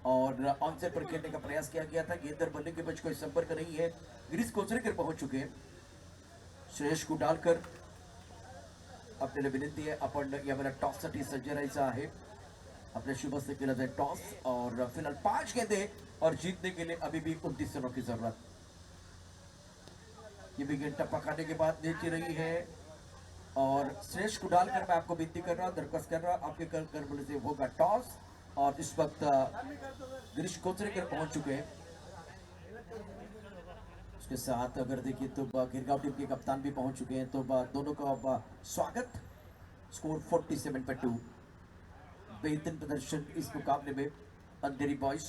और ऑनसेट पर खेलने का प्रयास किया गया था। गेंदर बल्ले के बीच कोई संपर्क नहीं है। गिरीश कोचरेकर पहुंच चुके हैं। श्रेयस को डालकर आपल्याला विनंती आहे, आपण यावेळेला टॉससाठी सज्ज राहायचं आहे। अपने शुभ से खेला जाए टॉस और फिलहाल 5 गेंदे और जीतने के लिए अभी भी 29 रनों की जरूरत। ये भी गेंद टप्पा खाने के बाद नीचे रही है और श्रेष्ठ को डालकर मैं आपको विनती कर रहा हूं, दरख्वास्त कर रहा हूं, आपके कर से होगा टॉस। और इस वक्त गिरीश कोचरेकर पहुंच चुके हैं। उसके साथ अगर देखिए तो गिरगांव टीम के कप्तान भी पहुंच चुके हैं। तो दोनों का स्वागत। स्कोर 47-2। बेहतरीन प्रदर्शन इस मुकाबले में अंधेरी बॉयज।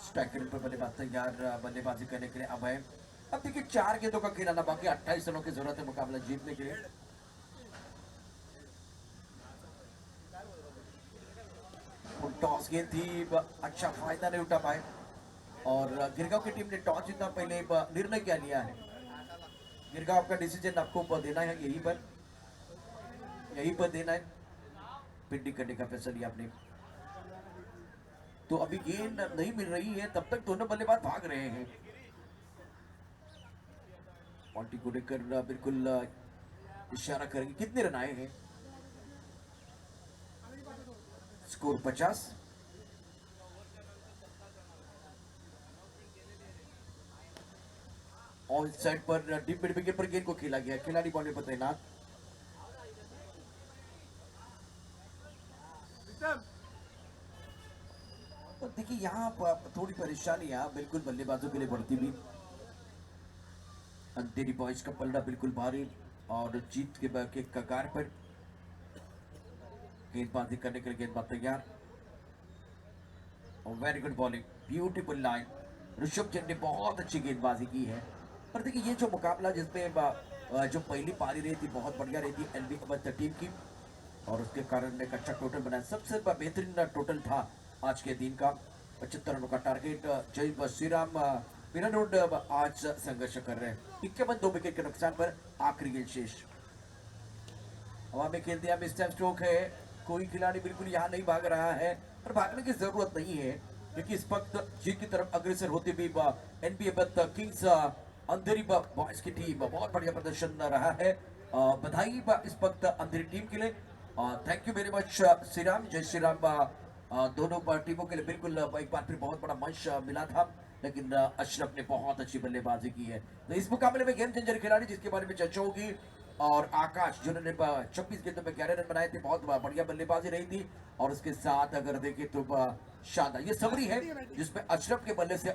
स्ट्राइकर पर बल्लेबाज तैयार बल्लेबाजी करने के लिए अभय। अब देखिए 4 गेंदों का खिलाना बाकी, 28 रनों की जरूरत है मुकाबला जीतने के लिए। टॉस गेंद थी, अच्छा फायदा नहीं उठा पाए और गिरगांव की टीम ने टॉस जीतना पहले निर्णय क्या लिया है। गिरगांव का डिसीजन आपको देना है, यही पर देना है। फील्डिंग करने का फैसला लिया आपने। तो अभी गेंद नहीं मिल रही है, तब तक दोनों बल्लेबाज भाग रहे हैं। पॉन्टी को लेकर बिल्कुल इशारा करेंगे। कितने रन आए हैं? स्कोर 50। ऑन साइड पर डीप मिड विकेट पर गेंद को खेला गया। खिलाड़ी बॉल पर तैनात। तो देखिए यहाँ पर थोड़ी परेशानियां बिल्कुल बल्लेबाजों के लिए बढ़ती हुई। अंधेरी बॉयज का पलड़ा बिल्कुल भारी और जीत के कगार पर। गेंदबाजी करने के लिए गेंदबाज तैयार और very good bowling, beautiful line. Rishabh Chand ने बहुत अच्छी गेंदबाजी की है। और देखिए ये जो मुकाबला जिसमें जो पहली पारी रही थी बहुत बढ़िया रही थी एलबी अवध टीम की और उसके कारण एक अच्छा टोटल बनाया। सबसे बेहतरीन टोटल था आज के दिन का। 75 रनों का टारगेट। जय श्री राम रोड आज संघर्ष कर रहे हैं। 51 2 विकेट के नुकसान पर आखिरी गेंद शेष। हवा में खेलते हैं, मिस स्ट्रोक है। कोई खिलाड़ी बिल्कुल यहाँ नहीं भाग रहा है और भागने की जरूरत नहीं है क्योंकि इस वक्त जीत की तरफ अग्रसर होते हुए एनबीए किंग्स अंधेरी बॉयज की टीम बहुत बढ़िया प्रदर्शन रहा है। बधाई इस वक्त अंधेरी टीम के लिए। Thank you very much Shri Ram, जय श्री राम। दोनों टीमों के लिए बिल्कुल एक बार फिर बहुत बड़ा मंच मिला था, लेकिन अशरफ ने बहुत अच्छी बल्लेबाजी की है। तो इस मुकाबले में गेम चेंजर खिलाड़ी जिसके बारे में चर्चा होगी और आकाश जिन्होंने 26 गेंदों में 11 रन बनाए थे, बहुत बढ़िया बल्लेबाजी रही थी। और उसके साथ अगर देखें तो शानदार ये सबरी है जिसमें अशरफ के बल्ले से